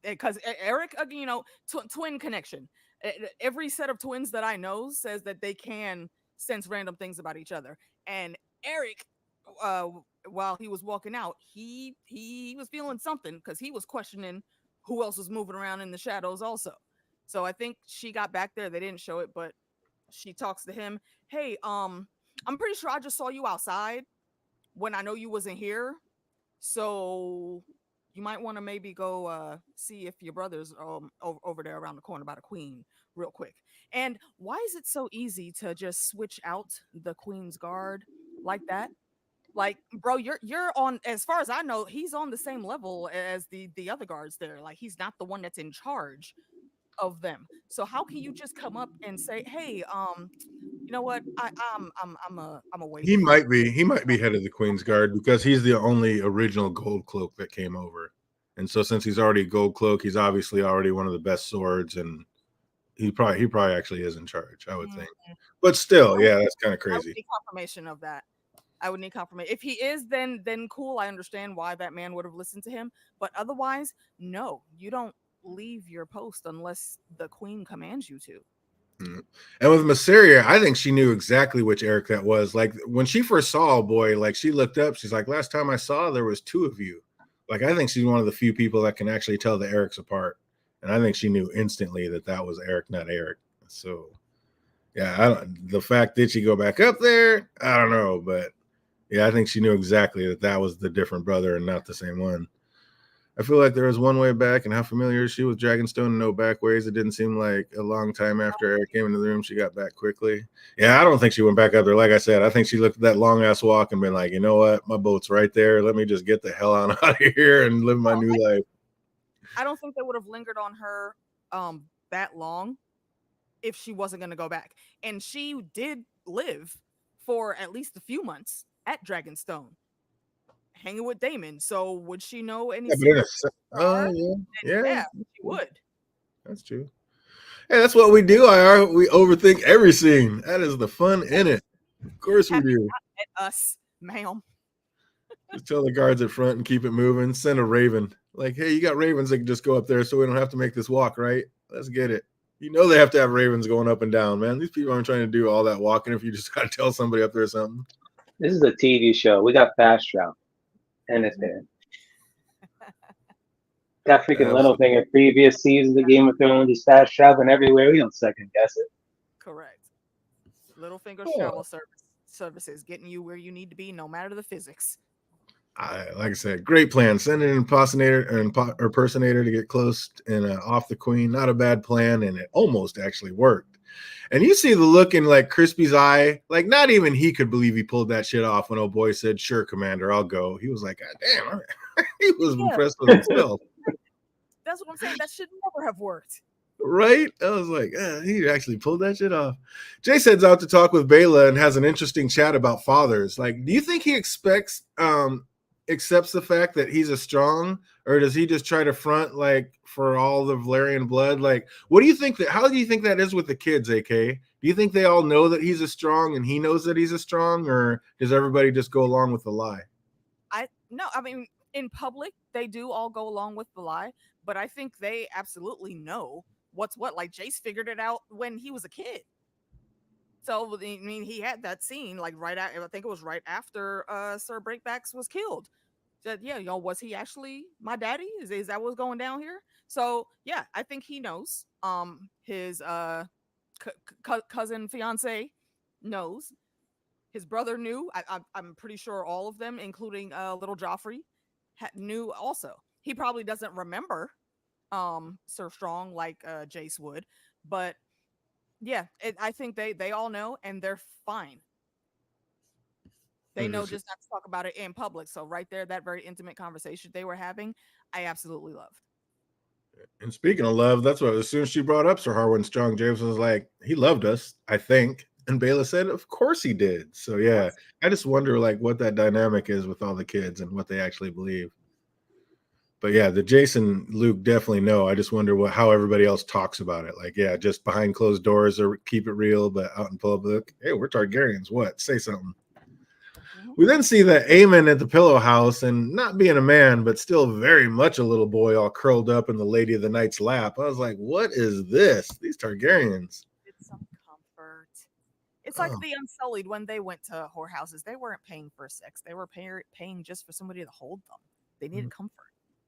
because Eric, twin connection. Every set of twins that I know says that they can sense random things about each other. And Eric, uh, while he was walking out, he was feeling something because he was questioning who else was moving around in the shadows also. So I think she got back there. They didn't show it, but she talks to him. Hey, I'm pretty sure I just saw you outside when I know you wasn't here. So you might want to maybe go see if your brother's over there around the corner by the queen real quick. And why is it so easy to just switch out the queen's guard like that? Like, bro, you're on, as far as I know, he's on the same level as the other guards there. Like he's not the one that's in charge of them. So how can you just come up and say, "Hey, you know what? I'm a wait for you." he might be head of the Queen's Guard because he's the only original gold cloak that came over. And so since he's already a gold cloak, he's obviously already one of the best swords and he probably actually is in charge, I would Mhm. think. But still, yeah, that's kind of I would crazy. need confirmation of that. I would need confirmation. If he is, then cool. I understand why that man would have listened to him. But otherwise, no, you don't leave your post unless the queen commands you to. Mm. And with Masseria, I think she knew exactly which Eric that was. Like when she first saw a boy, like she looked up, she's like, last time I saw, there was two of you. Like I think she's one of the few people that can actually tell the Erics apart. And I think she knew instantly that that was Eric, not Eric. So yeah, the fact that she go back up there, I don't know, but yeah, I think she knew exactly that that was the different brother and not the same one. I feel like there was one way back, and how familiar is she with Dragonstone and no back ways? It didn't seem like a long time after Eric came into the room, she got back quickly. Yeah, I don't think she went back up there. Like I said, I think she looked at that long ass walk and been like, you know what? My boat's right there. Let me just get the hell out of here and live my new life. I don't think they would have lingered on her that long if she wasn't going to go back. And she did live for at least a few months at Dragonstone, hanging with Damon. So would she know any secrets? Oh yeah, Yeah, she would. That's true. Hey, that's what we do. We overthink every scene. That is the fun in it. Of course we do. At us, ma'am. Just tell the guards at front and keep it moving. Send a raven. Like, hey, you got ravens that can just go up there so we don't have to make this walk, right? Let's get it. You know they have to have ravens going up and down, man. These people aren't trying to do all that walking if you just got to tell somebody up there something. This is a TV show. We got fast travel. Understand. Got freaking Littlefinger previous seasons of Game of Thrones, just fast traveling everywhere. We don't second guess it. Correct. Littlefinger's travel services getting you where you need to be, no matter the physics. Like I said, great plan. Send an impersonator to get close and off the queen. Not a bad plan, and it almost actually worked. And you see the look in like Crispy's eye, like not even he could believe he pulled that shit off when old boy said, "Sure, Commander, I'll go." He was like, "God damn!" He was impressed with himself. That's what I'm saying. That should never have worked. Right? I was like, he actually pulled that shit off. Jay heads out to talk with Bela and has an interesting chat about fathers. Like, do you think he accepts the fact that he's a strong, or does he just try to front like for all the Valerian blood? Like, what do you think how do you think that is with the kids, AK? Do you think they all know that he's a strong and he knows that he's a strong, or does everybody just go along with the lie? I mean, in public, they do all go along with the lie, but I think they absolutely know what's what. Like Jace figured it out when he was a kid. So I mean, he had that scene like I think it was right after Sir Breakbacks was killed. Said, yeah, was he actually my daddy? Is that what's going down here? So yeah, I think he knows. His cousin fiance knows. His brother knew. I'm pretty sure all of them, including little Joffrey, knew also. He probably doesn't remember Sir Strong like Jace would, but yeah, I think they all know and they're fine. They know just not to talk about it in public. So right there, that very intimate conversation they were having, I absolutely loved. And speaking of love, that's what as soon as she brought up Sir Harwin Strong, James was like, he loved us, I think. And Bela said, of course he did. So yeah, I just wonder like what that dynamic is with all the kids and what they actually believe. But yeah, the Jason Luke definitely know. I just wonder how everybody else talks about it. Like, yeah, just behind closed doors or keep it real, but out in public, hey, we're Targaryens. What? Say something. We then see that Aemon at the pillow house, and not being a man, but still very much a little boy, all curled up in the Lady of the Night's lap. I was like, what is this? These Targaryens. It's some comfort. It's like the Unsullied when they went to whorehouses. They weren't paying for sex. They were paying just for somebody to hold them. They needed comfort.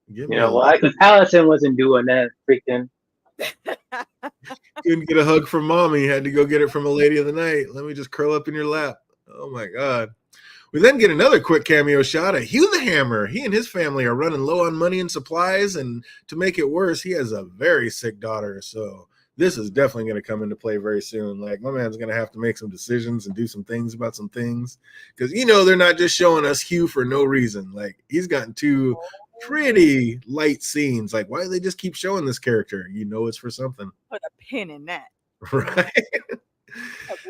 You know why? Because Allison wasn't doing that freaking. Couldn't get a hug from mommy. Had to go get it from a Lady of the Night. Let me just curl up in your lap. Oh my God. We then get another quick cameo shot of Hugh the Hammer. He and his family are running low on money and supplies, and to make it worse, he has a very sick daughter. So this is definitely going to come into play very soon. Like, my man's going to have to make some decisions and do some things about some things, because they're not just showing us Hugh for no reason. Like, he's gotten two pretty light scenes. Like, why do they just keep showing this character? It's for something. Put a pin in that. Right.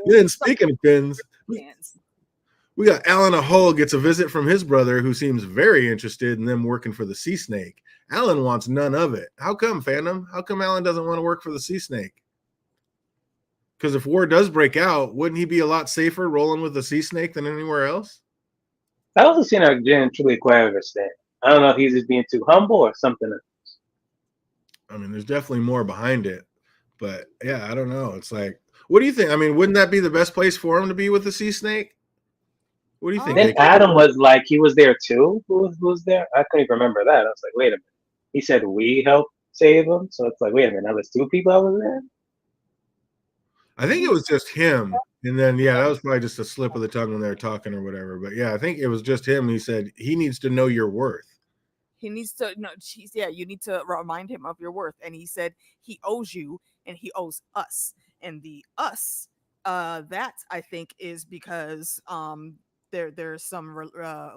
Then speaking of pins, we got Alan Hull gets a visit from his brother, who seems very interested in them working for the Sea Snake. Alan wants none of it. How come, Phantom? How come Alan doesn't want to work for the Sea Snake? Because if war does break out, wouldn't he be a lot safer rolling with the Sea Snake than anywhere else? I also seen I didn't truly quite understand. I don't know if he's just being too humble or something else. I mean, there's definitely more behind it. But yeah, I don't know. It's like, What do you think? I mean, wouldn't that be the best place for him to be with the sea snake? What do you think, Then AK? Adam was like, he was there too. Who was there? I couldn't even remember that. I was like, wait a minute. He said we helped save him, so it's like, wait a minute. Now there's two people that was there. I think it was just him. And then, yeah, that was probably just a slip of the tongue when they were talking or whatever. But yeah, I think it was just him. He said he needs to know your worth. He needs to no. Yeah, you need to remind him of your worth. And he said he owes you, and he owes us. And the us, that I think is because there's some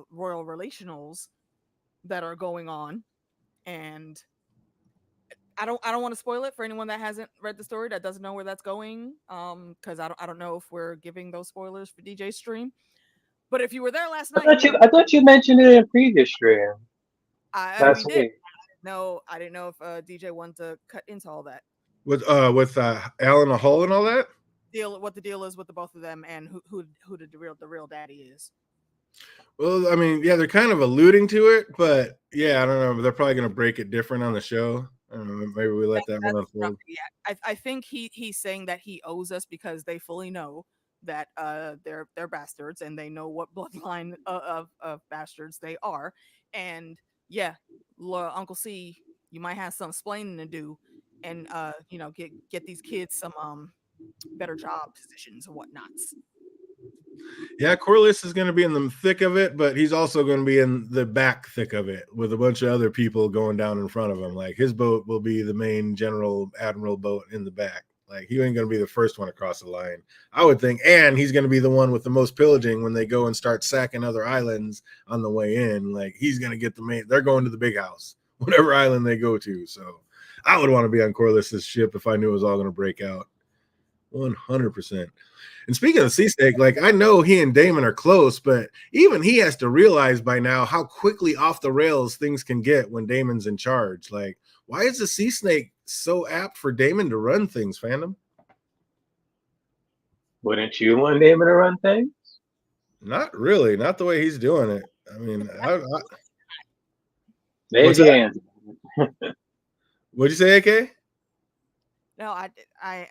royal relationals that are going on, and I don't want to spoil it for anyone that hasn't read the story that doesn't know where that's going. Because I don't know if we're giving those spoilers for DJ stream. But if you were there last night, you would. I thought you mentioned it in previous stream We last did. week. No, I didn't know if DJ wanted to cut into all that. With Alan Hull and all that? What the deal is with the both of them, and who the real daddy is. Well, I mean, yeah, they're kind of alluding to it, but yeah, I don't know. They're probably going to break it different on the show. I don't know. Maybe we let that one unfold. Yeah, I think he's saying that he owes us because they fully know that they're bastards, and they know what bloodline of bastards they are. And yeah, Uncle C, you might have some explaining to do, and get these kids some better job positions and whatnots. Yeah, Corliss is going to be in the thick of it, but he's also going to be in the back thick of it with a bunch of other people going down in front of him. Like his boat will be the main general admiral boat in the back. Like he ain't going to be the first one across the line, I would think. And he's going to be the one with the most pillaging when they go and start sacking other islands on the way in. Like he's going to get the main. They're going to the big house, whatever island they go to. So I would want to be on Corliss's ship if I knew it was all going to break out. 100%. And speaking of sea snake, like I know he and Damon are close, but even he has to realize by now how quickly off the rails things can get when Damon's in charge. Like, why is the sea snake so apt for Damon to run things, fandom? Wouldn't you want Damon to run things? Not really. Not the way he's doing it. I mean, There's the answer. What'd you say, AK? No, I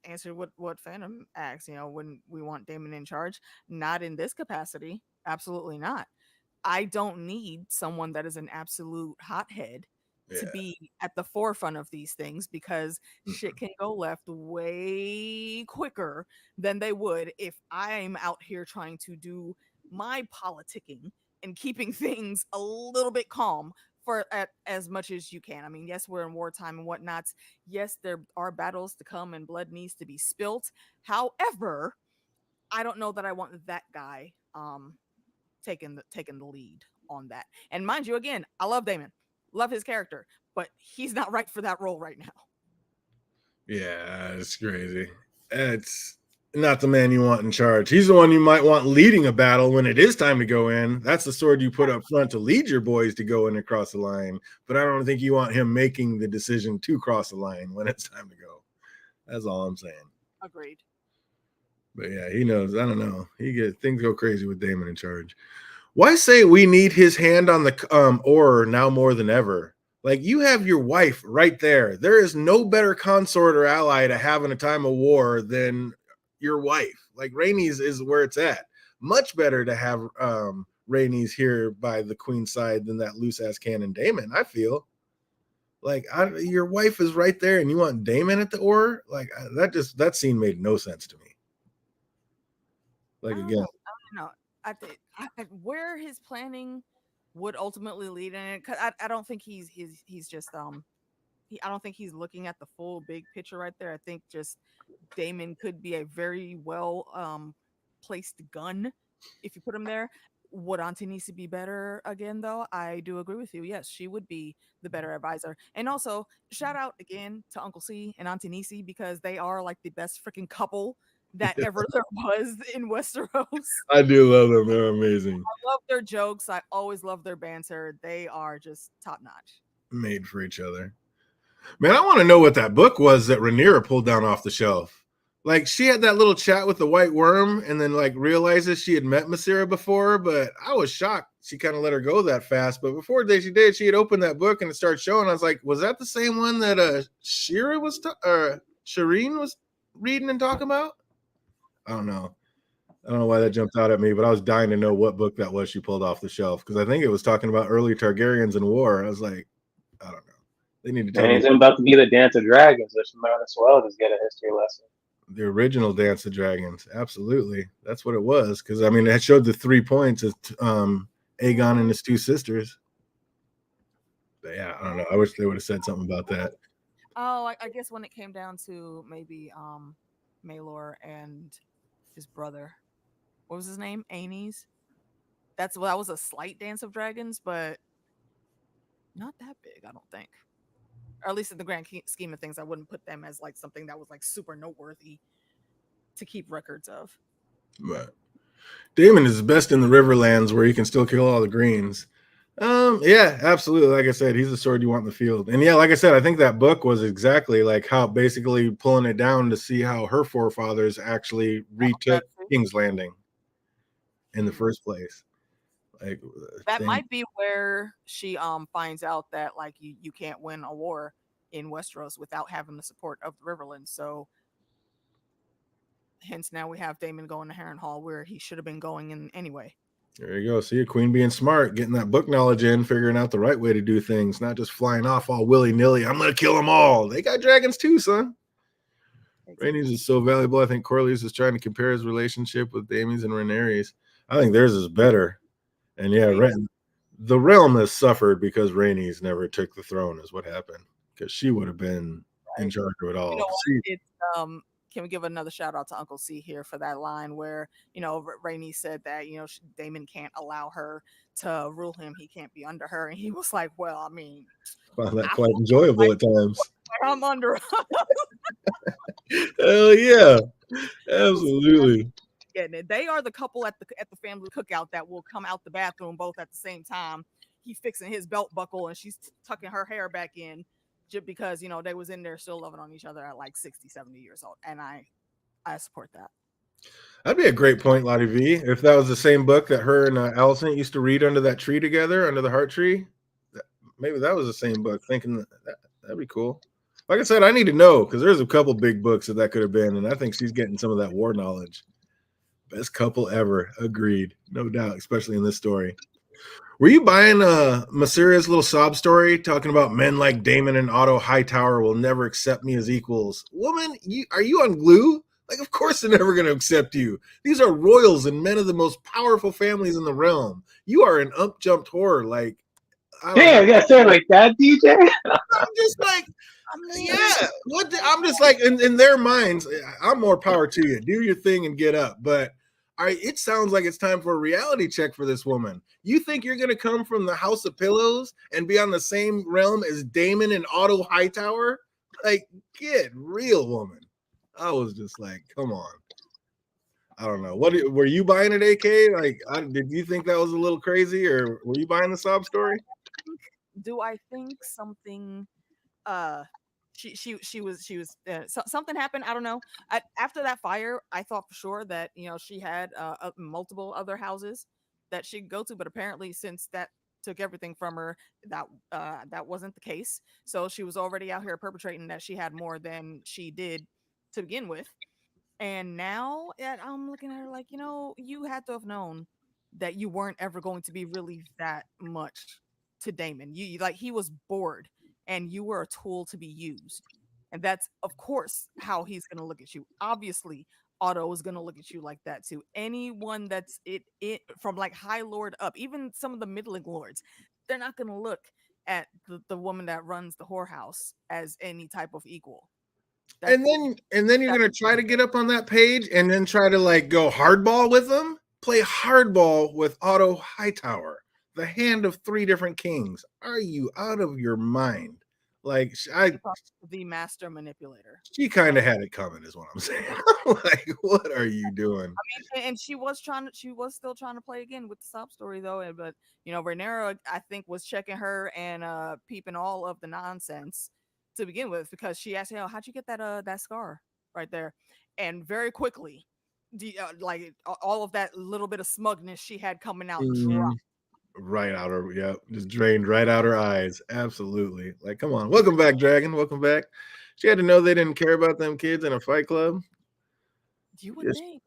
answered what Phantom asked. When we want Damon in charge, not in this capacity. Absolutely not. I don't need someone that is an absolute hothead to be at the forefront of these things because shit can go left way quicker than they would if I'm out here trying to do my politicking and keeping things a little bit calm for as much as you can. I mean, yes, we're in wartime and whatnot. Yes, there are battles to come and blood needs to be spilt. However, I don't know that I want that guy taking the lead on that. And mind you, again, I love Damon, love his character, but he's not right for that role right now. Yeah, it's crazy. It's not the man you want in charge. He's the one you might want leading a battle when it is time to go in. That's the sword you put up front to lead your boys to go in across the line. But I don't think you want him making the decision to cross the line when it's time to go. That's all I'm saying. Agreed. But yeah, he knows. I don't know. Things go crazy with Damon in charge. Why say we need his hand on the oar now more than ever? Like, you have your wife right there. There is no better consort or ally to have in a time of war than your wife. Like, Rhaenys is where it's at. Much better to have Rhaenys here by the queen's side than that loose-ass cannon Daemon, I feel. Like, your wife is right there, and you want Daemon at the oar? Like, that scene made no sense to me. Like, again. I don't know. I think where his planning would ultimately lead in it, because I don't think he's just I don't think he's looking at the full big picture right there. I think just Damon could be a very well placed gun if you put him there. Would Auntie Nisi be better again, though? I do agree with you. Yes, she would be the better advisor. And also, shout out again to Uncle C and Auntie Nisi because they are like the best freaking couple that ever there was in Westeros. I do love them. They're amazing. I love their jokes. I always love their banter. They are just top notch. Made for each other. Man, I want to know what that book was that Rhaenyra pulled down off the shelf. Like, she had that little chat with the white worm and then, like, realizes she had met Masira before, but I was shocked she kind of let her go that fast. But before she did, she had opened that book and it started showing. I was like, was that the same one that Shireen was reading and talking about? I don't know. I don't know why that jumped out at me, but I was dying to know what book that was she pulled off the shelf because I think it was talking about early Targaryens in war. I was like, I don't know. They need to tell And me it's about to be the Dance of Dragons, which might as well just get a history lesson. the original Dance of Dragons. Absolutely, that's what it was. Because I mean, it showed the 3 points of Aegon and his two sisters. But yeah, I don't know. I wish they would have said something about that. Oh, I guess when it came down to maybe Maelor and his brother, what was his name? Aenys. That was a slight Dance of Dragons, but not that big, I don't think. Or at least in the grand scheme of things, I wouldn't put them as like something that was like super noteworthy to keep records of. But Daemon is best in the Riverlands where he can still kill all the greens. Yeah, absolutely. Like I said, he's the sword you want in the field. And yeah, like I said, I think that book was exactly like how basically pulling it down to see how her forefathers actually retook King's Landing in the first place. Like that might be where she finds out that like you can't win a war in Westeros without having the support of the Riverlands. So hence now we have Daemon going to Harrenhal where he should have been going in anyway. There you go. See a queen being smart, getting that book knowledge in, figuring out the right way to do things, not just flying off all willy-nilly. I'm gonna kill them all. They got dragons too, son. Rhaenys is so valuable. I think Corlys is trying to compare his relationship with Daemy's and Rhaenyra's. I think theirs is better. And yeah, the realm has suffered because Rhaenys never took the throne, is what happened. Because she would have been in charge of it all. You know, it's can we give another shout out to Uncle C here for that line where, you know, Rhaenys said that, you know, Daemon can't allow her to rule him. He can't be under her. And he was like, well, I mean, found that quite enjoyable at times. I'm under. Hell yeah. Absolutely. Getting it. They are the couple at the family cookout that will come out the bathroom both at the same time. He's fixing his belt buckle and she's tucking her hair back in. Just because, you know, they was in there still loving on each other at like 60, 70 years old. And I support that. That'd be a great point, Lottie V. If that was the same book that her and Allison used to read under that tree together, under the heart tree, maybe that was the same book. Thinking that'd be cool. Like I said, I need to know because there's a couple big books that could have been, and I think she's getting some of that war knowledge. Best couple ever. Agreed. No doubt, especially in this story. Were you buying Masiria's little sob story talking about men like Daemon and Otto Hightower will never accept me as equals? Woman, are you on glue? Like, of course they're never going to accept you. These are royals and men of the most powerful families in the realm. You are an up-jumped whore. Like, damn, yeah, say it like that, DJ. I'm just like, yeah. I'm just like, in their minds, I'm more power to you. Do your thing and get up. But it sounds like it's time for a reality check for this woman. You think you're going to come from the House of Pillows and be on the same realm as Daemon and Otto Hightower? Like, get real, woman. I was just like, come on. I don't know. What were you buying it, AK? Like, did you think that was a little crazy, or were you buying the sob story? Do I think something? She was something happened. I don't know. After that fire, I thought for sure that, you know, she had multiple other houses that she could go to, but apparently since that took everything from her, that wasn't the case. So she was already out here perpetrating that she had more than she did to begin with. And now I'm looking at her like, you know, you had to have known that you weren't ever going to be really that much to Daemon. You like, he was bored and you were a tool to be used. And that's, of course, how he's going to look at you. Obviously, Otto is going to look at you like that too. Anyone that's it from like High Lord up, even some of the middling lords, they're not going to look at the woman that runs the whorehouse as any type of equal. And then you're going to try to get up on that page and then try to like go hardball with them? Play hardball with Otto Hightower, the hand of 3 different kings. Are you out of your mind? Like, the master manipulator. She kind of had it coming, is what I'm saying. Like, what are you doing? I mean, and she was still trying to play again with the sob story though. But you know, Rhaenyra, I think, was checking her and peeping all of the nonsense to begin with, because she asked, "Oh, how'd you get that scar right there?" And very quickly, like all of that little bit of smugness she had coming out dropped. Right out her, just drained right out her eyes. Absolutely. Like, come on. Welcome back, Dragon. Welcome back. She had to know they didn't care about them kids in a fight club. You would Just think.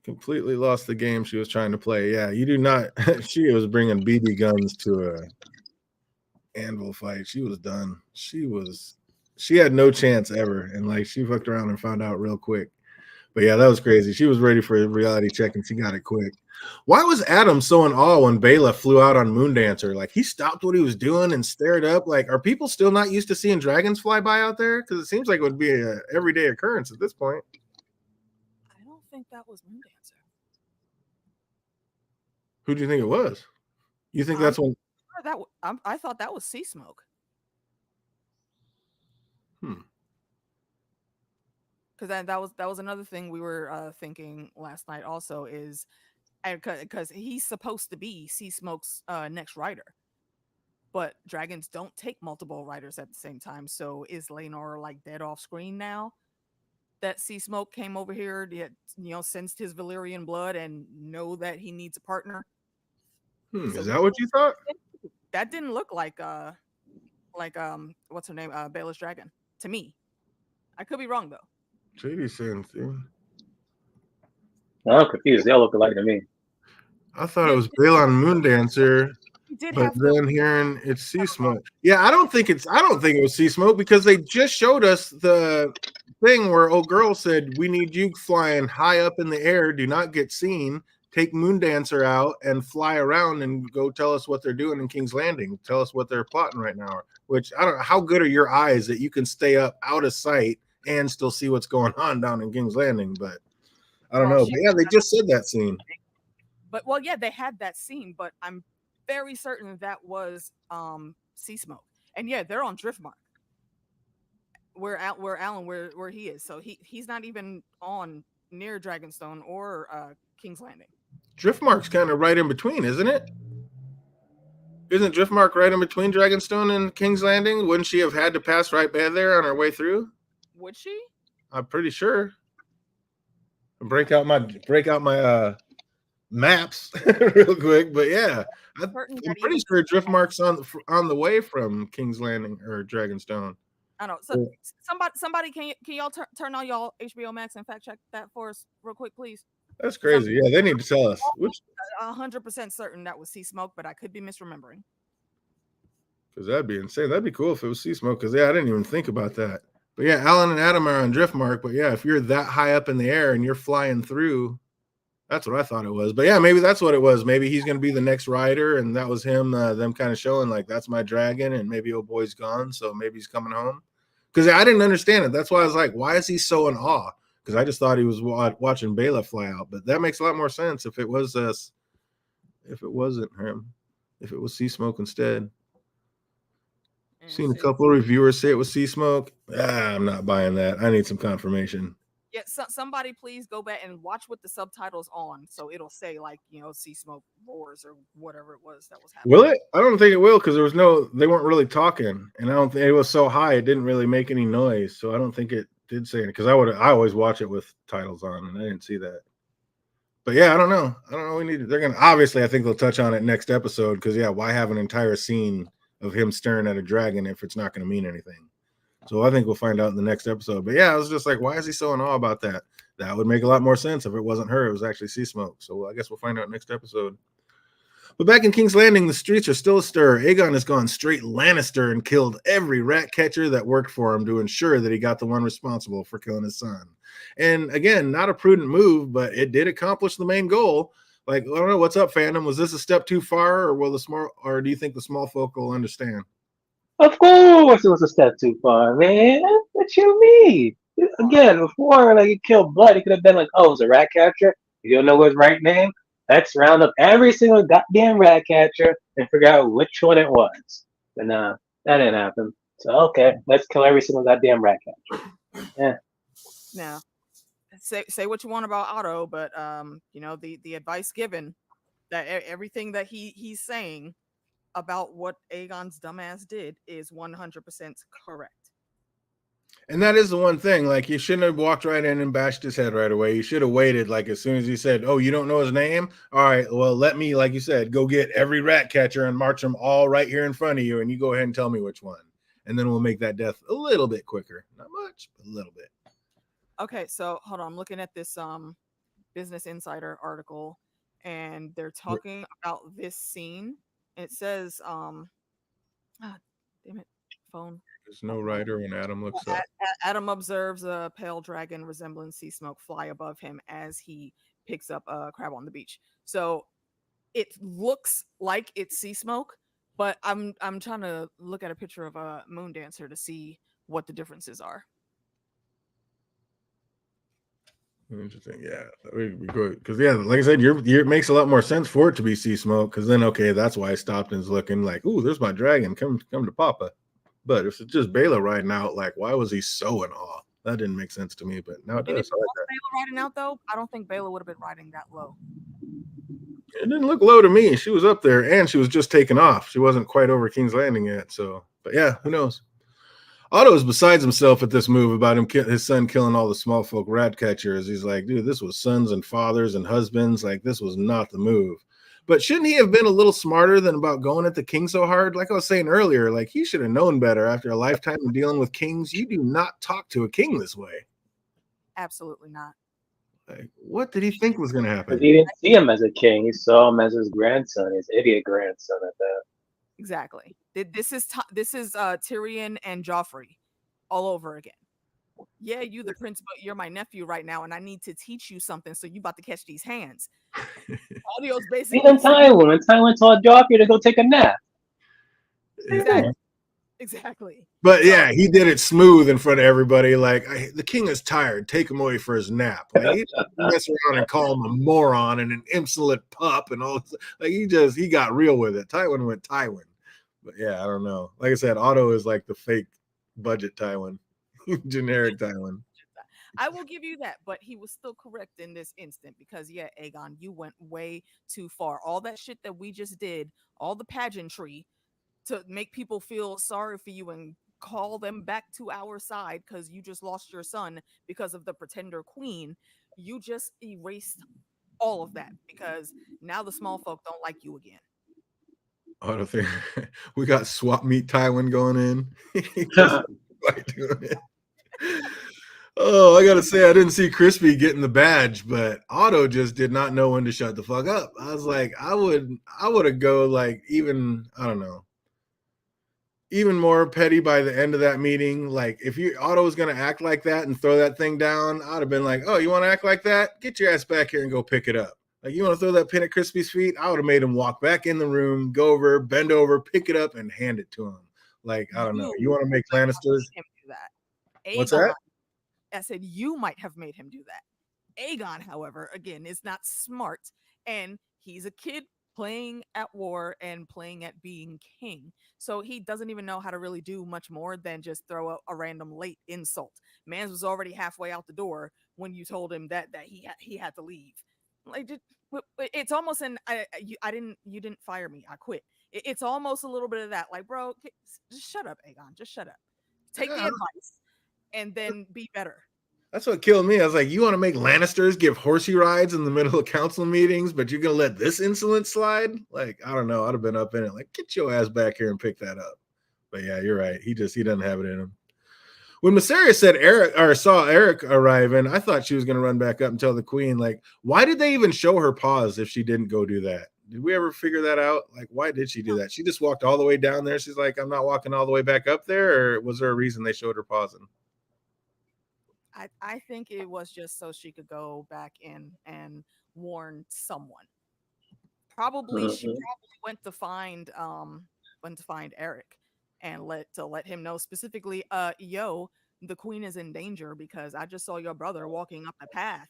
completely lost the game she was trying to play. Yeah, you do not. She was bringing BB guns to a anvil fight. She was done. She had no chance ever, and like she fucked around and found out real quick. But yeah, that was crazy. She was ready for a reality check and she got it quick. Why was Adam so in awe when Bela flew out on Moondancer? Like he stopped what he was doing and stared up. Like, are people still not used to seeing dragons fly by out there? Because it seems like it would be an everyday occurrence at this point. I don't think that was Moondancer. Who do you think it was? You think that's when? I thought that was Sea Smoke. Because that was another thing we were thinking last night. Also, is because he's supposed to be Sea Smoke's next rider, but dragons don't take multiple riders at the same time. So is Laenor like dead off screen now? That Sea Smoke came over here, sensed his Valyrian blood and know that he needs a partner. So Is that what you thought? That didn't look like what's her name? Bela's dragon to me. I could be wrong though. JD's saying, I'm confused. They all look alike to me. I thought it was Bela on Moondancer. Did But then hearing it's Sea Smoke. Yeah, I don't think it was Sea Smoke because they just showed us the thing where old girl said, we need you flying high up in the air, do not get seen, take Moondancer out and fly around and go tell us what they're doing in King's Landing. Tell us what they're plotting right now. Which I don't know, how good are your eyes that you can stay up out of sight and still see what's going on down in King's Landing, but I don't know. But yeah, they just said that scene. But yeah, they had that scene, but I'm very certain that was Sea Smoke. And yeah, they're on Driftmark. Where Alan where he is. So he's not even on near Dragonstone or King's Landing. Driftmark's kind of right in between, isn't it? Isn't Driftmark right in between Dragonstone and King's Landing? Wouldn't she have had to pass right by there on her way through? Would she? I'm pretty sure. Break out my maps real quick, but yeah, I'm pretty sure Driftmark's on the way from King's Landing or Dragonstone. I don't know. So somebody can y'all turn on y'all HBO Max and fact check that for us real quick, please? That's crazy. Yeah, they need to tell us. 100% certain that was Sea Smoke, but I could be misremembering. Because that'd be insane. That'd be cool if it was Sea Smoke. Because yeah, I didn't even think about that. But yeah, Alan and Adam are on Driftmark. But yeah, if you're that high up in the air and you're flying through, that's what I thought it was. But yeah, maybe that's what it was. Maybe he's going to be the next rider, and that was him. Them kind of showing like that's my dragon, and maybe old boy's gone, so maybe he's coming home. Because I didn't understand it. That's why I was like, why is he so in awe? Because I just thought he was watching Bela fly out. But that makes a lot more sense if it was us. If it wasn't him, if it was Sea Smoke instead. Seen a couple of reviewers say it was Sea Smoke. I'm not buying that. I need some confirmation. Yeah, somebody please go back and watch with the subtitles on, so it'll say like Sea Smoke roars or whatever it was that was happening. Will it? I don't think it will because they weren't really talking, and I don't think it was so high it didn't really make any noise. So I don't think it did say it because I always watch it with titles on, and I didn't see that. But yeah, I don't know. They're gonna obviously. I think they'll touch on it next episode because yeah, why have an entire scene of him staring at a dragon if it's not going to mean anything? So I think we'll find out in the next episode. But yeah, I was just like, why is he so in awe about that? That would make a lot more sense if it wasn't her. It was actually Sea Smoke. So I guess we'll find out next episode. But back in King's Landing, the streets are still astir. Aegon has gone straight Lannister and killed every rat catcher that worked for him to ensure that he got the one responsible for killing his son. And again, not a prudent move, but it did accomplish the main goal. Like, I don't know, what's up, fandom? Was this a step too far, or do you think the small folk will understand? Of course, it was a step too far, man. What you mean? Again, before like he killed Blood, he could have been like, "Oh, it's a rat catcher. You don't know his right name. Let's round up every single goddamn rat catcher and figure out which one it was." But nah, that didn't happen. So okay, let's kill every single goddamn rat catcher. Yeah. Now, say what you want about Otto, but the advice given that everything that he's saying about what Aegon's dumbass did is 100% correct. And that is the one thing. Like, you shouldn't have walked right in and bashed his head right away. You should have waited. Like, as soon as he said, "Oh, you don't know his name? All right, well, let me, like you said, go get every rat catcher and march them all right here in front of you, and you go ahead and tell me which one." and then we'll make that death a little bit quicker. Not much, but a little bit. Okay, so hold on. I'm looking at this Business Insider article, and they're talking about this scene. It says damn it, phone. There's no writer when Adam looks up. Adam observes a pale dragon resembling sea smoke fly above him as he picks up a crab on the beach. So it looks like it's sea smoke, but I'm trying to look at a picture of a moon dancer to see what the differences are. Interesting, yeah, because yeah, like I said, it makes a lot more sense for it to be sea smoke. Because then, okay, that's why Stockton's looking like, ooh, there's my dragon, come to Papa. But if it's just Bela riding out, like, why was he so in awe? That didn't make sense to me, but now it does. If it was Bela riding out, though, I don't think Bela would have been riding that low. It didn't look low to me. She was up there, and she was just taking off. She wasn't quite over King's Landing yet. So, but yeah, who knows? Otto is besides himself at this move about his son killing all the small folk rat catchers. He's like, dude, this was sons and fathers and husbands. Like, this was not the move. But shouldn't he have been a little smarter than about going at the king so hard? Like I was saying earlier, like he should have known better after a lifetime of dealing with kings. You do not talk to a king this way. Absolutely not. Like, what did he think was going to happen? He didn't see him as a king. He saw him as his grandson, his idiot grandson at that. Exactly. This is Tyrion and Joffrey all over again. Yeah, you the prince, but you're my nephew right now, and I need to teach you something. So you about to catch these hands. Audio's basically even Tywin. When Tywin told Joffrey to go take a nap. Exactly. But yeah, he did it smooth in front of everybody. Like, the king is tired. Take him away for his nap. Like, he didn't mess around and call him a moron and an insolent pup and all. Like, he got real with it. Tywin went Tywin. But yeah, I don't know. Like I said, Otto is like the fake budget Tywin, generic Tywin. I will give you that, but he was still correct in this instant because, yeah, Aegon, you went way too far. All that shit that we just did, all the pageantry to make people feel sorry for you and call them back to our side because you just lost your son because of the pretender queen, you just erased all of that because now the small folk don't like you again. Otto thing. We got swap meet Tywin going in. Doing it. Oh, I gotta say, I didn't see Crispy getting the badge, but Otto just did not know when to shut the fuck up. I was like, I would have go like even, I don't know, even more petty by the end of that meeting. Like if Otto was gonna act like that and throw that thing down, I'd have been like, oh, you want to act like that? Get your ass back here and go pick it up. Like you want to throw that pin at Crispy's feet? I would have made him walk back in the room, go over, bend over, pick it up, and hand it to him. Like I don't know. You want to make Lannisters? Him do that. Aegon, what's that? I said you might have made him do that. Aegon, however, again, is not smart, and he's a kid playing at war and playing at being king. So he doesn't even know how to really do much more than just throw a random late insult. Mans was already halfway out the door when you told him that he had to leave. Like it's almost you didn't fire me. I quit. It's almost a little bit of that. Like, bro, just shut up, Aegon. Just shut up. Take the advice and then be better. That's what killed me. I was like, you want to make Lannisters give horsey rides in the middle of council meetings, but you're going to let this insolent slide? Like, I don't know. I'd have been up in it. Like, get your ass back here and pick that up. But yeah, you're right. He doesn't have it in him. When Mysaria saw Eric arriving, I thought she was going to run back up and tell the queen, like, why did they even show her pause if she didn't go do that? Did we ever figure that out? Like, why did she do that? She just walked all the way down there. She's like, I'm not walking all the way back up there. Or was there a reason they showed her pausing? I think it was just so she could go back in and warn someone. Probably she probably went to find Eric and let him know specifically, yo, the queen is in danger because I just saw your brother walking up the path,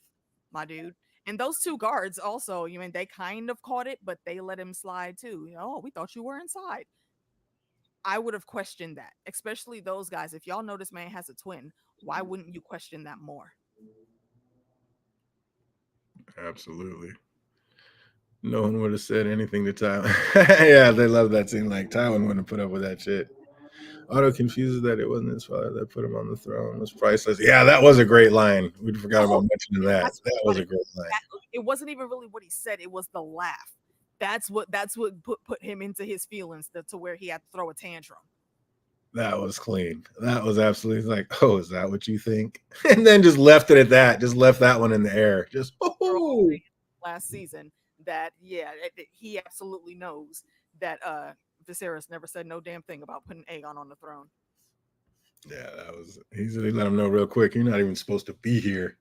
my dude. And those two guards also, you mean they kind of caught it, but they let him slide too. Oh, we thought you were inside. I would have questioned that, especially those guys. If y'all know this man has a twin, why wouldn't you question that more? Absolutely. No one would have said anything to Tywin. Yeah, they love that scene. Like, Tywin wouldn't have put up with that shit. Otto confuses that it wasn't his father that put him on the throne. It was priceless. Yeah, that was a great line. We forgot about mentioning that. That was a great line. It wasn't even really what he said. It was the laugh. That's what put him into his feelings to where he had to throw a tantrum. That was clean. That was absolutely like, oh, is that what you think? And then just left it at that. Just left that one in the air. Just We're all oh. saying last season that he absolutely knows that Viserys never said no damn thing about putting Aegon on the throne. Yeah, that was. He let him know real quick. You're not even supposed to be here.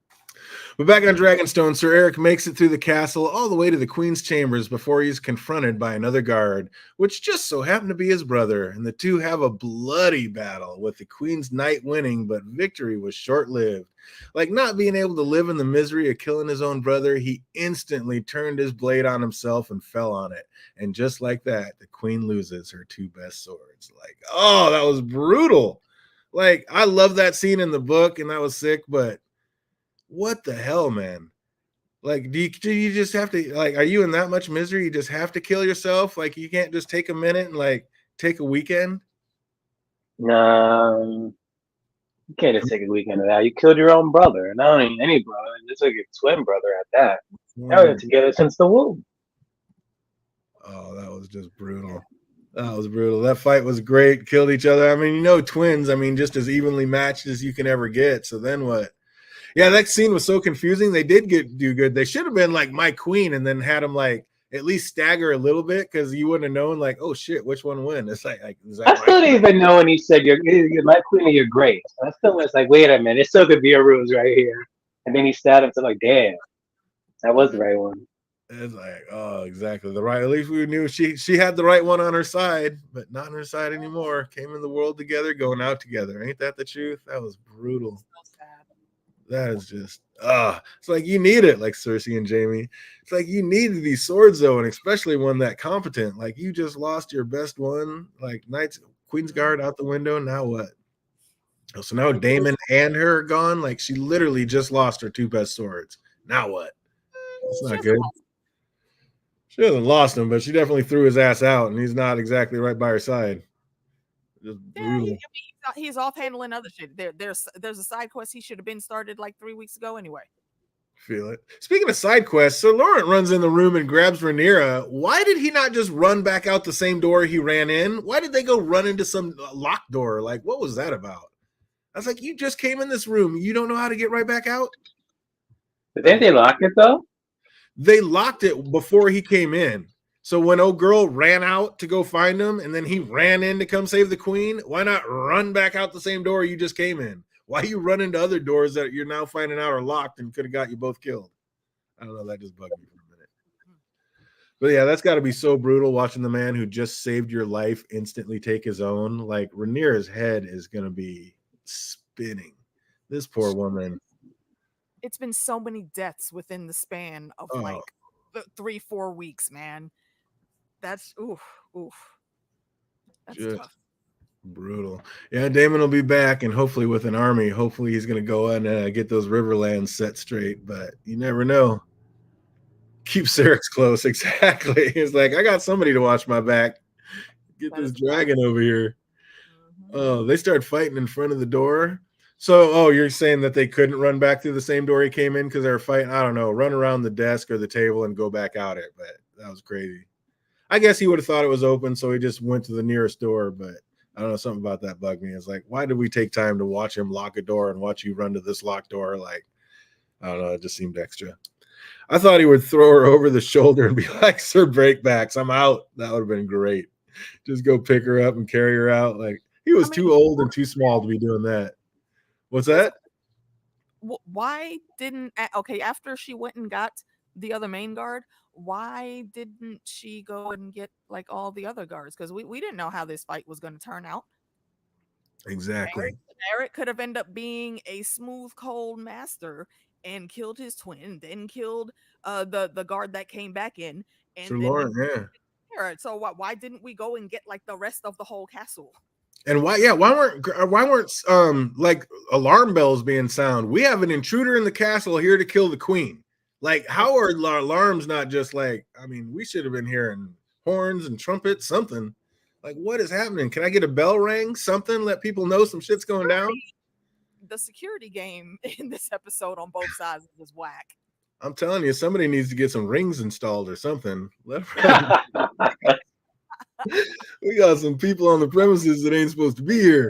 But back on Dragonstone, Sir Eric makes it through the castle all the way to the Queen's chambers before he's confronted by another guard, which just so happened to be his brother. And the two have a bloody battle, with the Queen's knight winning, but victory was short-lived. Like not being able to live in the misery of killing his own brother, he instantly turned his blade on himself and fell on it. And just like that, the Queen loses her two best swords. Like, oh, that was brutal. Like, I love that scene in the book, and that was sick, but what the hell, man? Like, do you just have to, like, are you in that much misery? You just have to kill yourself? Like, you can't just take a minute and, like, take a weekend? No, you can't just take a weekend of that. You killed your own brother, and not only any brother, it's like your twin brother at that. They were together since the womb. Oh, that was just brutal. That was brutal. That fight was great. Killed each other. I mean, twins, I mean, just as evenly matched as you can ever get. So then what? Yeah, that scene was so confusing. They did do good. They should have been like my queen and then had them like at least stagger a little bit, because you wouldn't have known like, oh shit, which one win? It's like is that I still didn't even know when he said you're my queen or your grace. I still was like, wait a minute, it still could be a ruse right here. And then he stabbed him to like, damn, that was the right one. It's like, oh, exactly the right. At least we knew she had the right one on her side, but not on her side anymore. Came in the world together, going out together. Ain't that the truth? That was brutal. So sad. That is just it's like you need it, like Cersei and Jaime. It's like you needed these swords though, and especially one that competent. Like you just lost your best one, like Knights Queen's Guard out the window. Now what? So now Daemon and her are gone. Like she literally just lost her two best swords. Now what? That's not good. She hasn't lost him, but she definitely threw his ass out, and he's not exactly right by her side. Just brutal. He's off handling other shit. There's a side quest he should have been started like 3 weeks ago anyway. Feel it. Speaking of side quests, Sir Laurent runs in the room and grabs Rhaenyra. Why did he not just run back out the same door he ran in? Why did they go run into some locked door? Like, what was that about? I was like, you just came in this room. You don't know how to get right back out? But didn't they lock it though? They locked it before he came in. So when old girl ran out to go find him, and then he ran in to come save the queen, why not run back out the same door you just came in? Why you run into other doors that you're now finding out are locked and could have got you both killed? I don't know. That just bugged me for a minute. But yeah, that's got to be so brutal watching the man who just saved your life instantly take his own. Like Rhaenyra's head is going to be spinning. This poor woman. It's been so many deaths within the span of like 3-4 weeks, man. That's oof. That's just tough. Brutal. Yeah, Daemon will be back, and hopefully with an army. Hopefully he's going to go and get those Riverlands set straight, but you never know. Keep Syrinx close. Exactly. It's like, I got somebody to watch my back. Get this dragon over here. Oh, they start fighting in front of the door. So, you're saying that they couldn't run back through the same door he came in because they were fighting? I don't know. Run around the desk or the table and go back out it. But that was crazy. I guess he would have thought it was open, so he just went to the nearest door. But I don't know. Something about that bugged me. It's like, why did we take time to watch him lock a door and watch you run to this locked door? Like, I don't know. It just seemed extra. I thought he would throw her over the shoulder and be like, Sir Breakbacks, I'm out. That would have been great. Just go pick her up and carry her out. Like, he was too old and too small to be doing that. What's that? Why didn't after she went and got the other main guard, why didn't she go and get like all the other guards? Because we didn't know how this fight was going to turn out. Exactly. Eric could have ended up being a smooth, cold master and killed his twin, then killed the guard that came back in, and Sir Laurent, yeah. So why didn't we go and get like the rest of the whole castle? And why weren't like alarm bells being sound? We have an intruder in the castle here to kill the queen. Like, how are alarms not just like? I mean, we should have been hearing horns and trumpets, something. Like, what is happening? Can I get a bell ring? Something, let people know some shit's going down. The security game in this episode on both sides was whack. I'm telling you, somebody needs to get some rings installed or something. We got some people on the premises that ain't supposed to be here.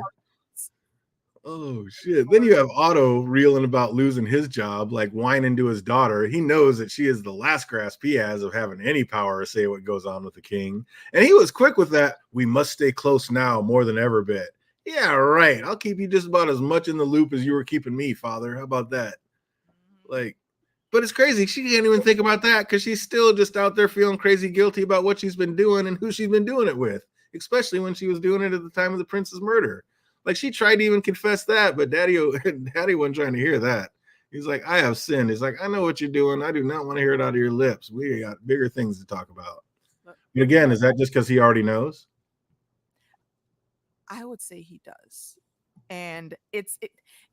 Oh shit. Then you have Otto reeling about losing his job, like whining to his daughter. He knows that she is the last grasp he has of having any power to say what goes on with the king. And he was quick with that. We must stay close now more than ever bit. Yeah, right. I'll keep you just about as much in the loop as you were keeping me, father. How about that? Like, but it's crazy. She can't even think about that because she's still just out there feeling crazy guilty about what she's been doing and who she's been doing it with, especially when she was doing it at the time of the prince's murder. Like she tried to even confess that, but Daddy wasn't trying to hear that. He's like, I have sinned. He's like, I know what you're doing. I do not want to hear it out of your lips. We got bigger things to talk about. But again, is that just because he already knows? I would say he does. And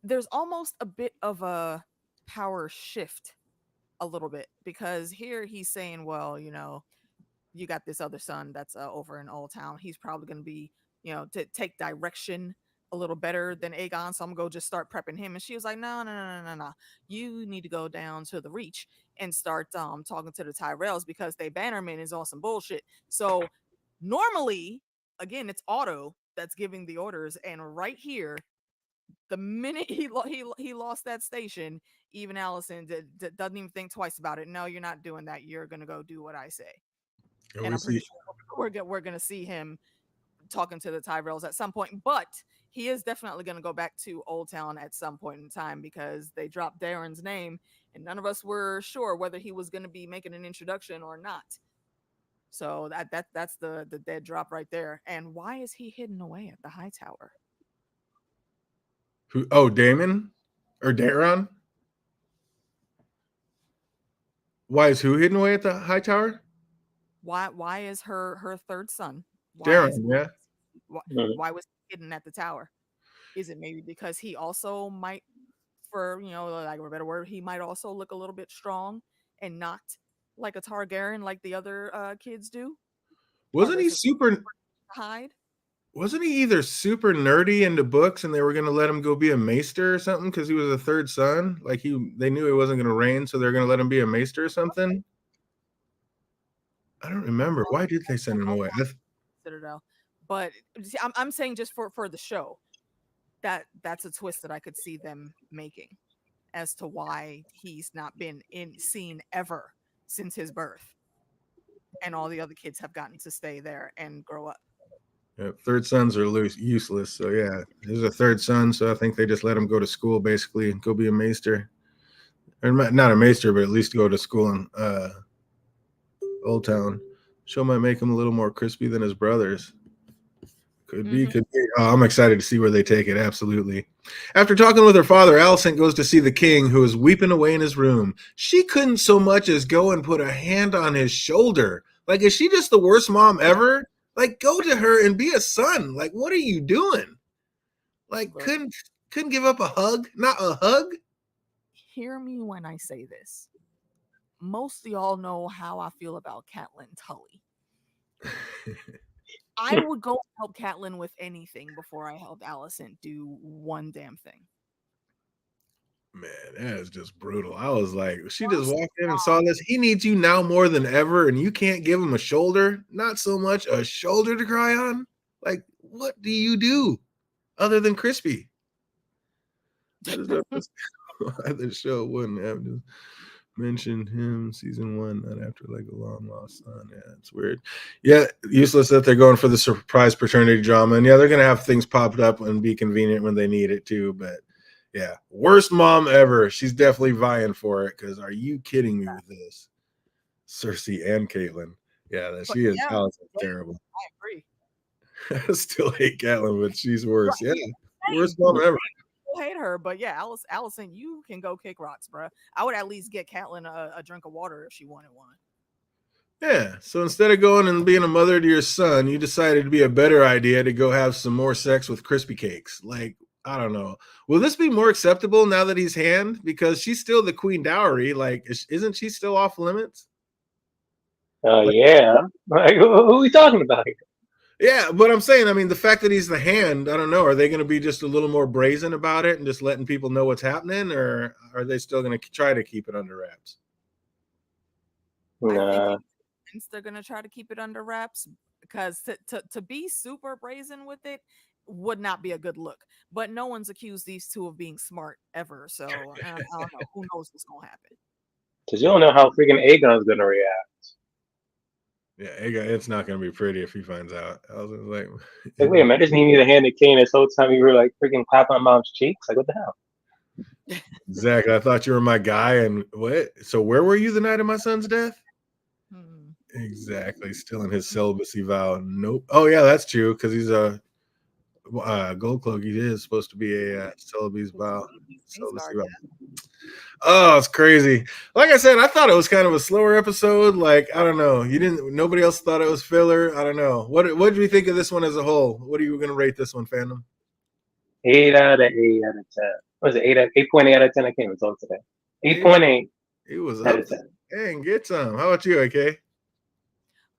there's almost a bit of a power shift a little bit because here he's saying, well, you got this other son that's over in Old Town. He's probably going to be, to take direction a little better than Aegon. So I'm going to go just start prepping him. And she was like, no, no, no, no, no, no. You need to go down to the Reach and start talking to the Tyrells because they Bannerman is on some bullshit. So normally, again, it's Otto that's giving the orders. And right here, the minute he lost that station, even Allison doesn't even think twice about it. No, you're not doing that. You're going to go do what I say. And I'm pretty sure we're going to see him talking to the Tyrells at some point, but he is definitely going to go back to Old Town at some point in time because they dropped Darren's name and none of us were sure whether he was going to be making an introduction or not. So that's the dead drop right there. And why is he hidden away at the High Tower? Who? Oh, Damon or Darren? Why is who hidden away at the High Tower? Why is her third son? Darren, yeah. Why was he hidden at the tower? Is it maybe because he also might, for like a better word, he might also look a little bit strong and not like a Targaryen like the other kids do? Wasn't he super hide? Wasn't he either super nerdy into books and they were going to let him go be a maester or something because he was a third son? Like they knew it wasn't going to rain, so they're going to let him be a maester or something? I don't remember. Why did they send him away? Citadel. But see, I'm saying just for the show, that's a twist that I could see them making as to why he's not been seen ever since his birth, and all the other kids have gotten to stay there and grow up. Yeah, third sons are useless. So yeah, there's a third son. So I think they just let him go to school basically and go be a maester, or not a maester, but at least go to school in Old Town. Show might make him a little more crispy than his brothers. Could be. Oh, I'm excited to see where they take it. Absolutely. After talking with her father, Alicent goes to see the king, who is weeping away in his room. She couldn't so much as go and put a hand on his shoulder. Like, is she just the worst mom ever? Like, go to her and be a son. Like, what are you doing? Like, couldn't give up a hug? Not a hug? Hear me when I say this. Most of y'all know how I feel about Catelyn Tully. I would go help Catelyn with anything before I helped Alicent do one damn thing. Man, that is just brutal. I was like, she just walked in and saw this. He needs you now more than ever, and you can't give him a shoulder, not so much a shoulder to cry on. Like, what do you do other than crispy? Why the show wouldn't have just mentioned him season 1, not after like a long lost son. Yeah, it's weird. Yeah, useless that they're going for the surprise paternity drama, and yeah, they're gonna have things popped up and be convenient when they need it too. But yeah, worst mom ever. She's definitely vying for it. Because are you kidding me with this, Cersei and Caitlyn? Yeah, that she is. Yeah, terrible. I agree. I still hate Catelyn, but she's worse. Yeah, worst mom ever. Hate her, but yeah, Alicent, you can go kick rocks, bro. I would at least get Catelyn a drink of water if she wanted one. Yeah, so instead of going and being a mother to your son, you decided to be a better idea to go have some more sex with crispy cakes. Like, I don't know. Will this be more acceptable now that he's hand? Because she's still the queen dowry. Like, isn't she still off limits? Yeah. Like, who are we talking about here? Yeah, but I'm saying, I mean, the fact that he's the hand, I don't know. Are they going to be just a little more brazen about it and just letting people know what's happening? Or are they still going to try to keep it under wraps? I think they're going to try to keep it under wraps. because to be super brazen with it would not be a good look. But no one's accused these two of being smart ever, so I don't know. Who knows what's gonna happen? Because you don't know how freaking Aegon's gonna react. Yeah, it's not gonna be pretty if he finds out. I was like, Like, wait a minute, I just need to hand the cane this whole time you were like freaking clapping on mom's cheeks. Like, what the hell? exactly. I thought you were my guy, and what? So where were you the night of my son's death? Hmm. Exactly. Still in his celibacy vow. Nope. Oh yeah, that's true. Because he's a gold cloak. He is supposed to be a celibacy vow. Celibacy Guard, vow. Oh, it's crazy. Like I said, I thought it was kind of a slower episode. Like, I don't know. Nobody else thought it was filler. I don't know. What did we think of this one as a whole? What are you gonna rate this one, fandom? 8 out of 10. What was it? 8.8 out of 10. I can't even talk today. 8.8 It was out up of 10. Dang, get some. How about you, AK?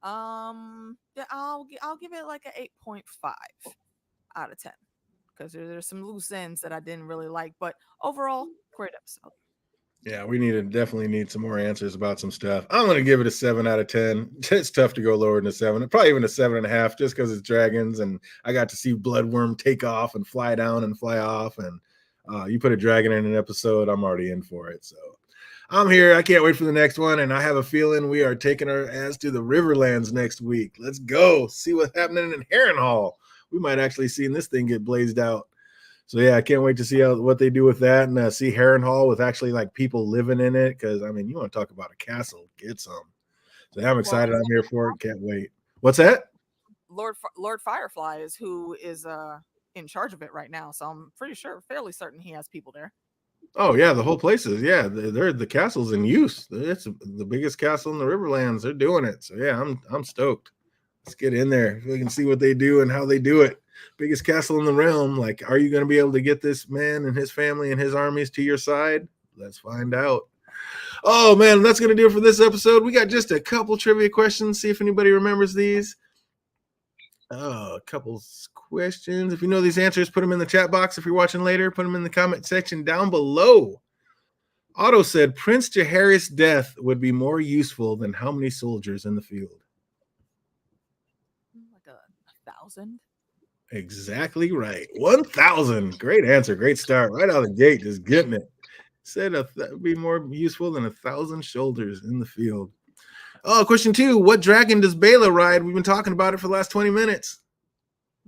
Yeah, I'll give it like a 8.5 out of 10 because there's some loose ends that I didn't really like, but overall, great episode. Yeah, definitely need some more answers about some stuff. I'm gonna give it a 7 out of 10. It's tough to go lower than a 7. Probably even a 7.5, just because it's dragons, and I got to see Bloodworm take off and fly down and fly off. And you put a dragon in an episode, I'm already in for it. So I'm here. I can't wait for the next one, and I have a feeling we are taking our ass to the Riverlands next week. Let's go see what's happening in Harrenhal. We might actually see this thing get blazed out. So yeah, I can't wait to see what they do with that, and see Harrenhal with actually like people living in it. Because I mean, you want to talk about a castle? Get some. So yeah, I'm excited. I'm here for it. Can't wait. What's that? Lord Firefly is who is in charge of it right now, so I'm pretty sure, fairly certain he has people there. Oh yeah, the whole place is They're the castle's in use. It's the biggest castle in the Riverlands. They're doing it. So yeah, I'm stoked. Let's get in there. We can see what they do and how they do it. Biggest castle in the realm. Like, are you going to be able to get this man and his family and his armies to your side? Let's find out. Oh man, that's going to do it for this episode. We got just a couple trivia questions. See if anybody remembers these. Oh, a couple questions. If you know these answers, put them in the chat box. If you're watching later, put them in the comment section down below. Otto said Prince Jaehaerys' death would be more useful than how many soldiers in the field? Like a 1,000. Exactly right. 1,000. Great answer. Great start. Right out of the gate, just getting it. Said that would be more useful than 1,000 shoulders in the field. Oh, question 2. What dragon does Bela ride? We've been talking about it for the last 20 minutes.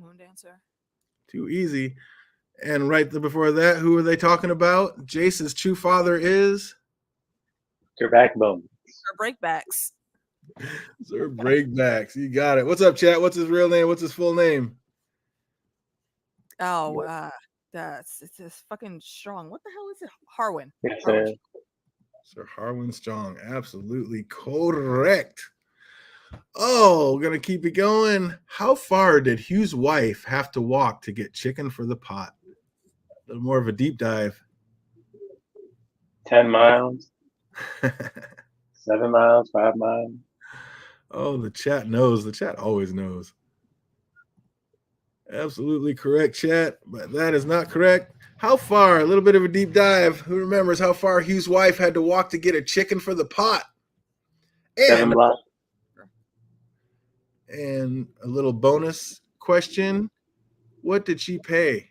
Moondancer. Too easy. And right before that, who are they talking about? Jace's true father is Your backbone. Sir Breakbacks. Sir Breakbacks. You got it. What's up, chat? What's his real name? What's his full name? Oh, it's fucking strong. What the hell is it? Harwin. Yes, Harwin. Sir Harwin Strong. Absolutely correct. Oh, gonna keep it going. How far did Hugh's wife have to walk to get chicken for the pot? A little more of a deep dive. 10 miles, 7 miles, 5 miles. Oh, the chat knows. The chat always knows. Absolutely correct, chat, but that is not correct. How far? A little bit of a deep dive. Who remembers how far Hugh's wife had to walk to get a chicken for the pot? 7 blocks. And a little bonus question. What did she pay?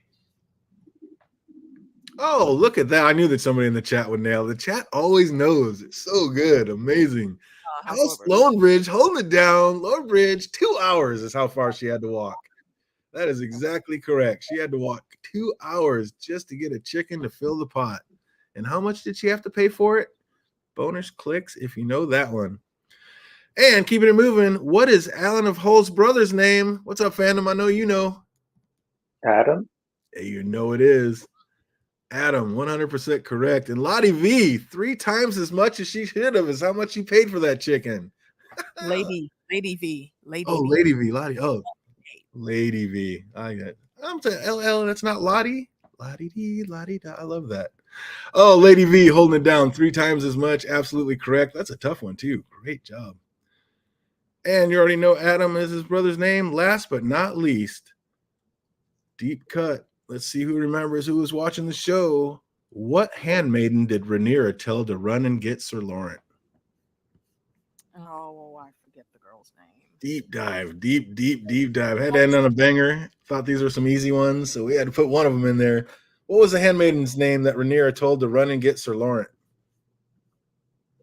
Oh, look at that. I knew that somebody in the chat would nail it. The chat always knows. It's so good. Amazing. House Lonebridge, holding it down. Lonebridge, 2 hours is how far she had to walk. That is exactly correct. She had to walk 2 hours just to get a chicken to fill the pot. And how much did she have to pay for it? Bonus clicks if you know that one. And keeping it moving, what is Alan of Hull's brother's name? What's up, fandom? I know you know. Adam? Hey, you know it is. Adam, 100% correct. And Lottie V, 3 times as much as she should have is how much she paid for that chicken. Lady V. Lady V. Lottie. Oh, Lady V. I'm saying LL, that's not Lottie. Lottie D, Lottie da. I love that. Oh, Lady V holding it down 3 times as much. Absolutely correct. That's a tough one, too. Great job. And you already know Adam is his brother's name. Last but not least, deep cut. Let's see who remembers who was watching the show. What handmaiden did Rhaenyra tell to run and get Sir Laurent? Oh, I forget the girl's name. Deep dive. Had to end on a banger. Thought these were some easy ones, so we had to put one of them in there. What was the handmaiden's name that Rhaenyra told to run and get Sir Laurent?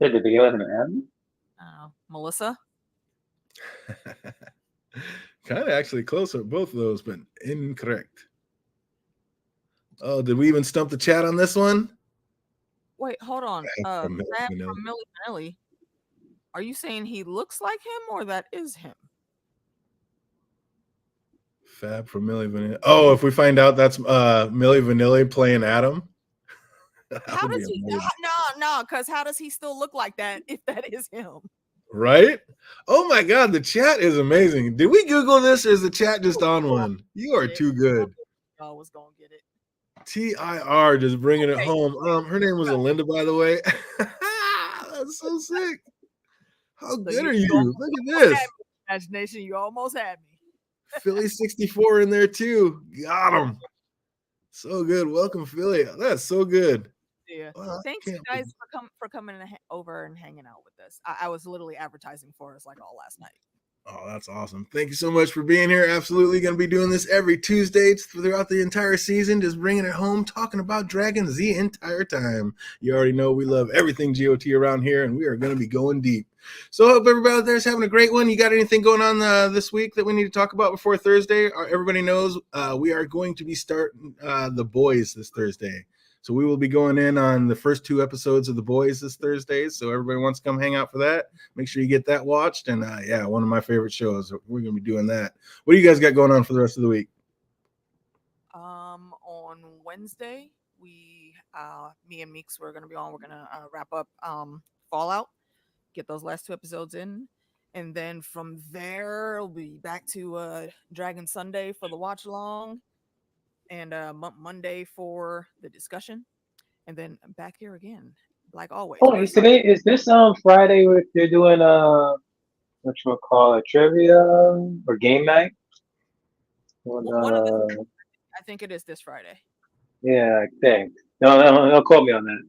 Did they begin with an M? Melissa? Kind of actually close with both of those, but incorrect. Oh, did we even stump the chat on this one? Wait, hold on. Fab Fab from from Milli Vanilli. Milli Vanilli. Are you saying he looks like him or that is him? Fab from Milli Vanilli. Oh, if we find out that's Milli Vanilli playing Adam, that How would be does he? amazing. No, because how does he still look like that if that is him? Right? Oh my God, the chat is amazing. Did we Google this or is the chat just on one? You are too good. I was gonna get it. TIR just bringing it Okay. home. Her name was Alinda, by the way. That's so sick. How good are you? Look at this. Imagination, you almost had me. Philly 64 in there too. Got him. So good. Welcome, Philly. That's so good. Yeah. Well, Thanks, you guys, for coming over and hanging out with us. I was literally advertising for us like all last night. Oh, that's awesome. Thank you so much for being here. Absolutely going to be doing this every Tuesday throughout the entire season, just bringing it home, talking about dragons the entire time. You already know we love everything GOT around here, and we are going to be going deep. So I hope everybody out there is having a great one. You got anything going on this week that we need to talk about before Thursday? Everybody knows we are going to be starting The Boys this Thursday. So we will be going in on the first 2 episodes of The Boys this Thursday. So everybody wants to come hang out for that. Make sure you get that watched. And yeah, one of my favorite shows. We're going to be doing that. What do you guys got going on for the rest of the week? On Wednesday, me and Meeks, we're going to be on. We're going to wrap up Fallout, get those last 2 episodes in. And then from there, we'll be back to Dragon Sunday for the watch along. And Monday for the discussion, and then back here again, like always. Oh, is this Friday where they're doing what you call a trivia or game night? One of the, I think it is this Friday. Yeah, I think. No, quote me on that.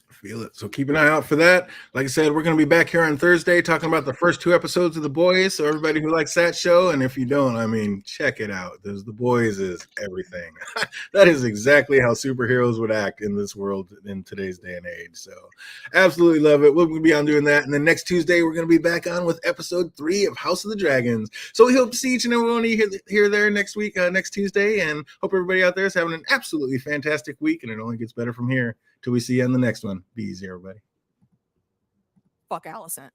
Feel it. So keep an eye out for that. Like I said, we're going to be back here on Thursday talking about the first 2 episodes of The Boys. So everybody who likes that show, and if you don't, I mean, check it out. The Boys is everything. That is exactly how superheroes would act in this world in today's day and age. So absolutely love it. We're going to be on doing that. And then next Tuesday, we're going to be back on with episode 3 of House of the Dragons. So we hope to see each and every one of you here there next week, next Tuesday. And hope everybody out there is having an absolutely fantastic week. And it only gets better from here. Till we see you on the next one. Be easy, everybody. Fuck Allison.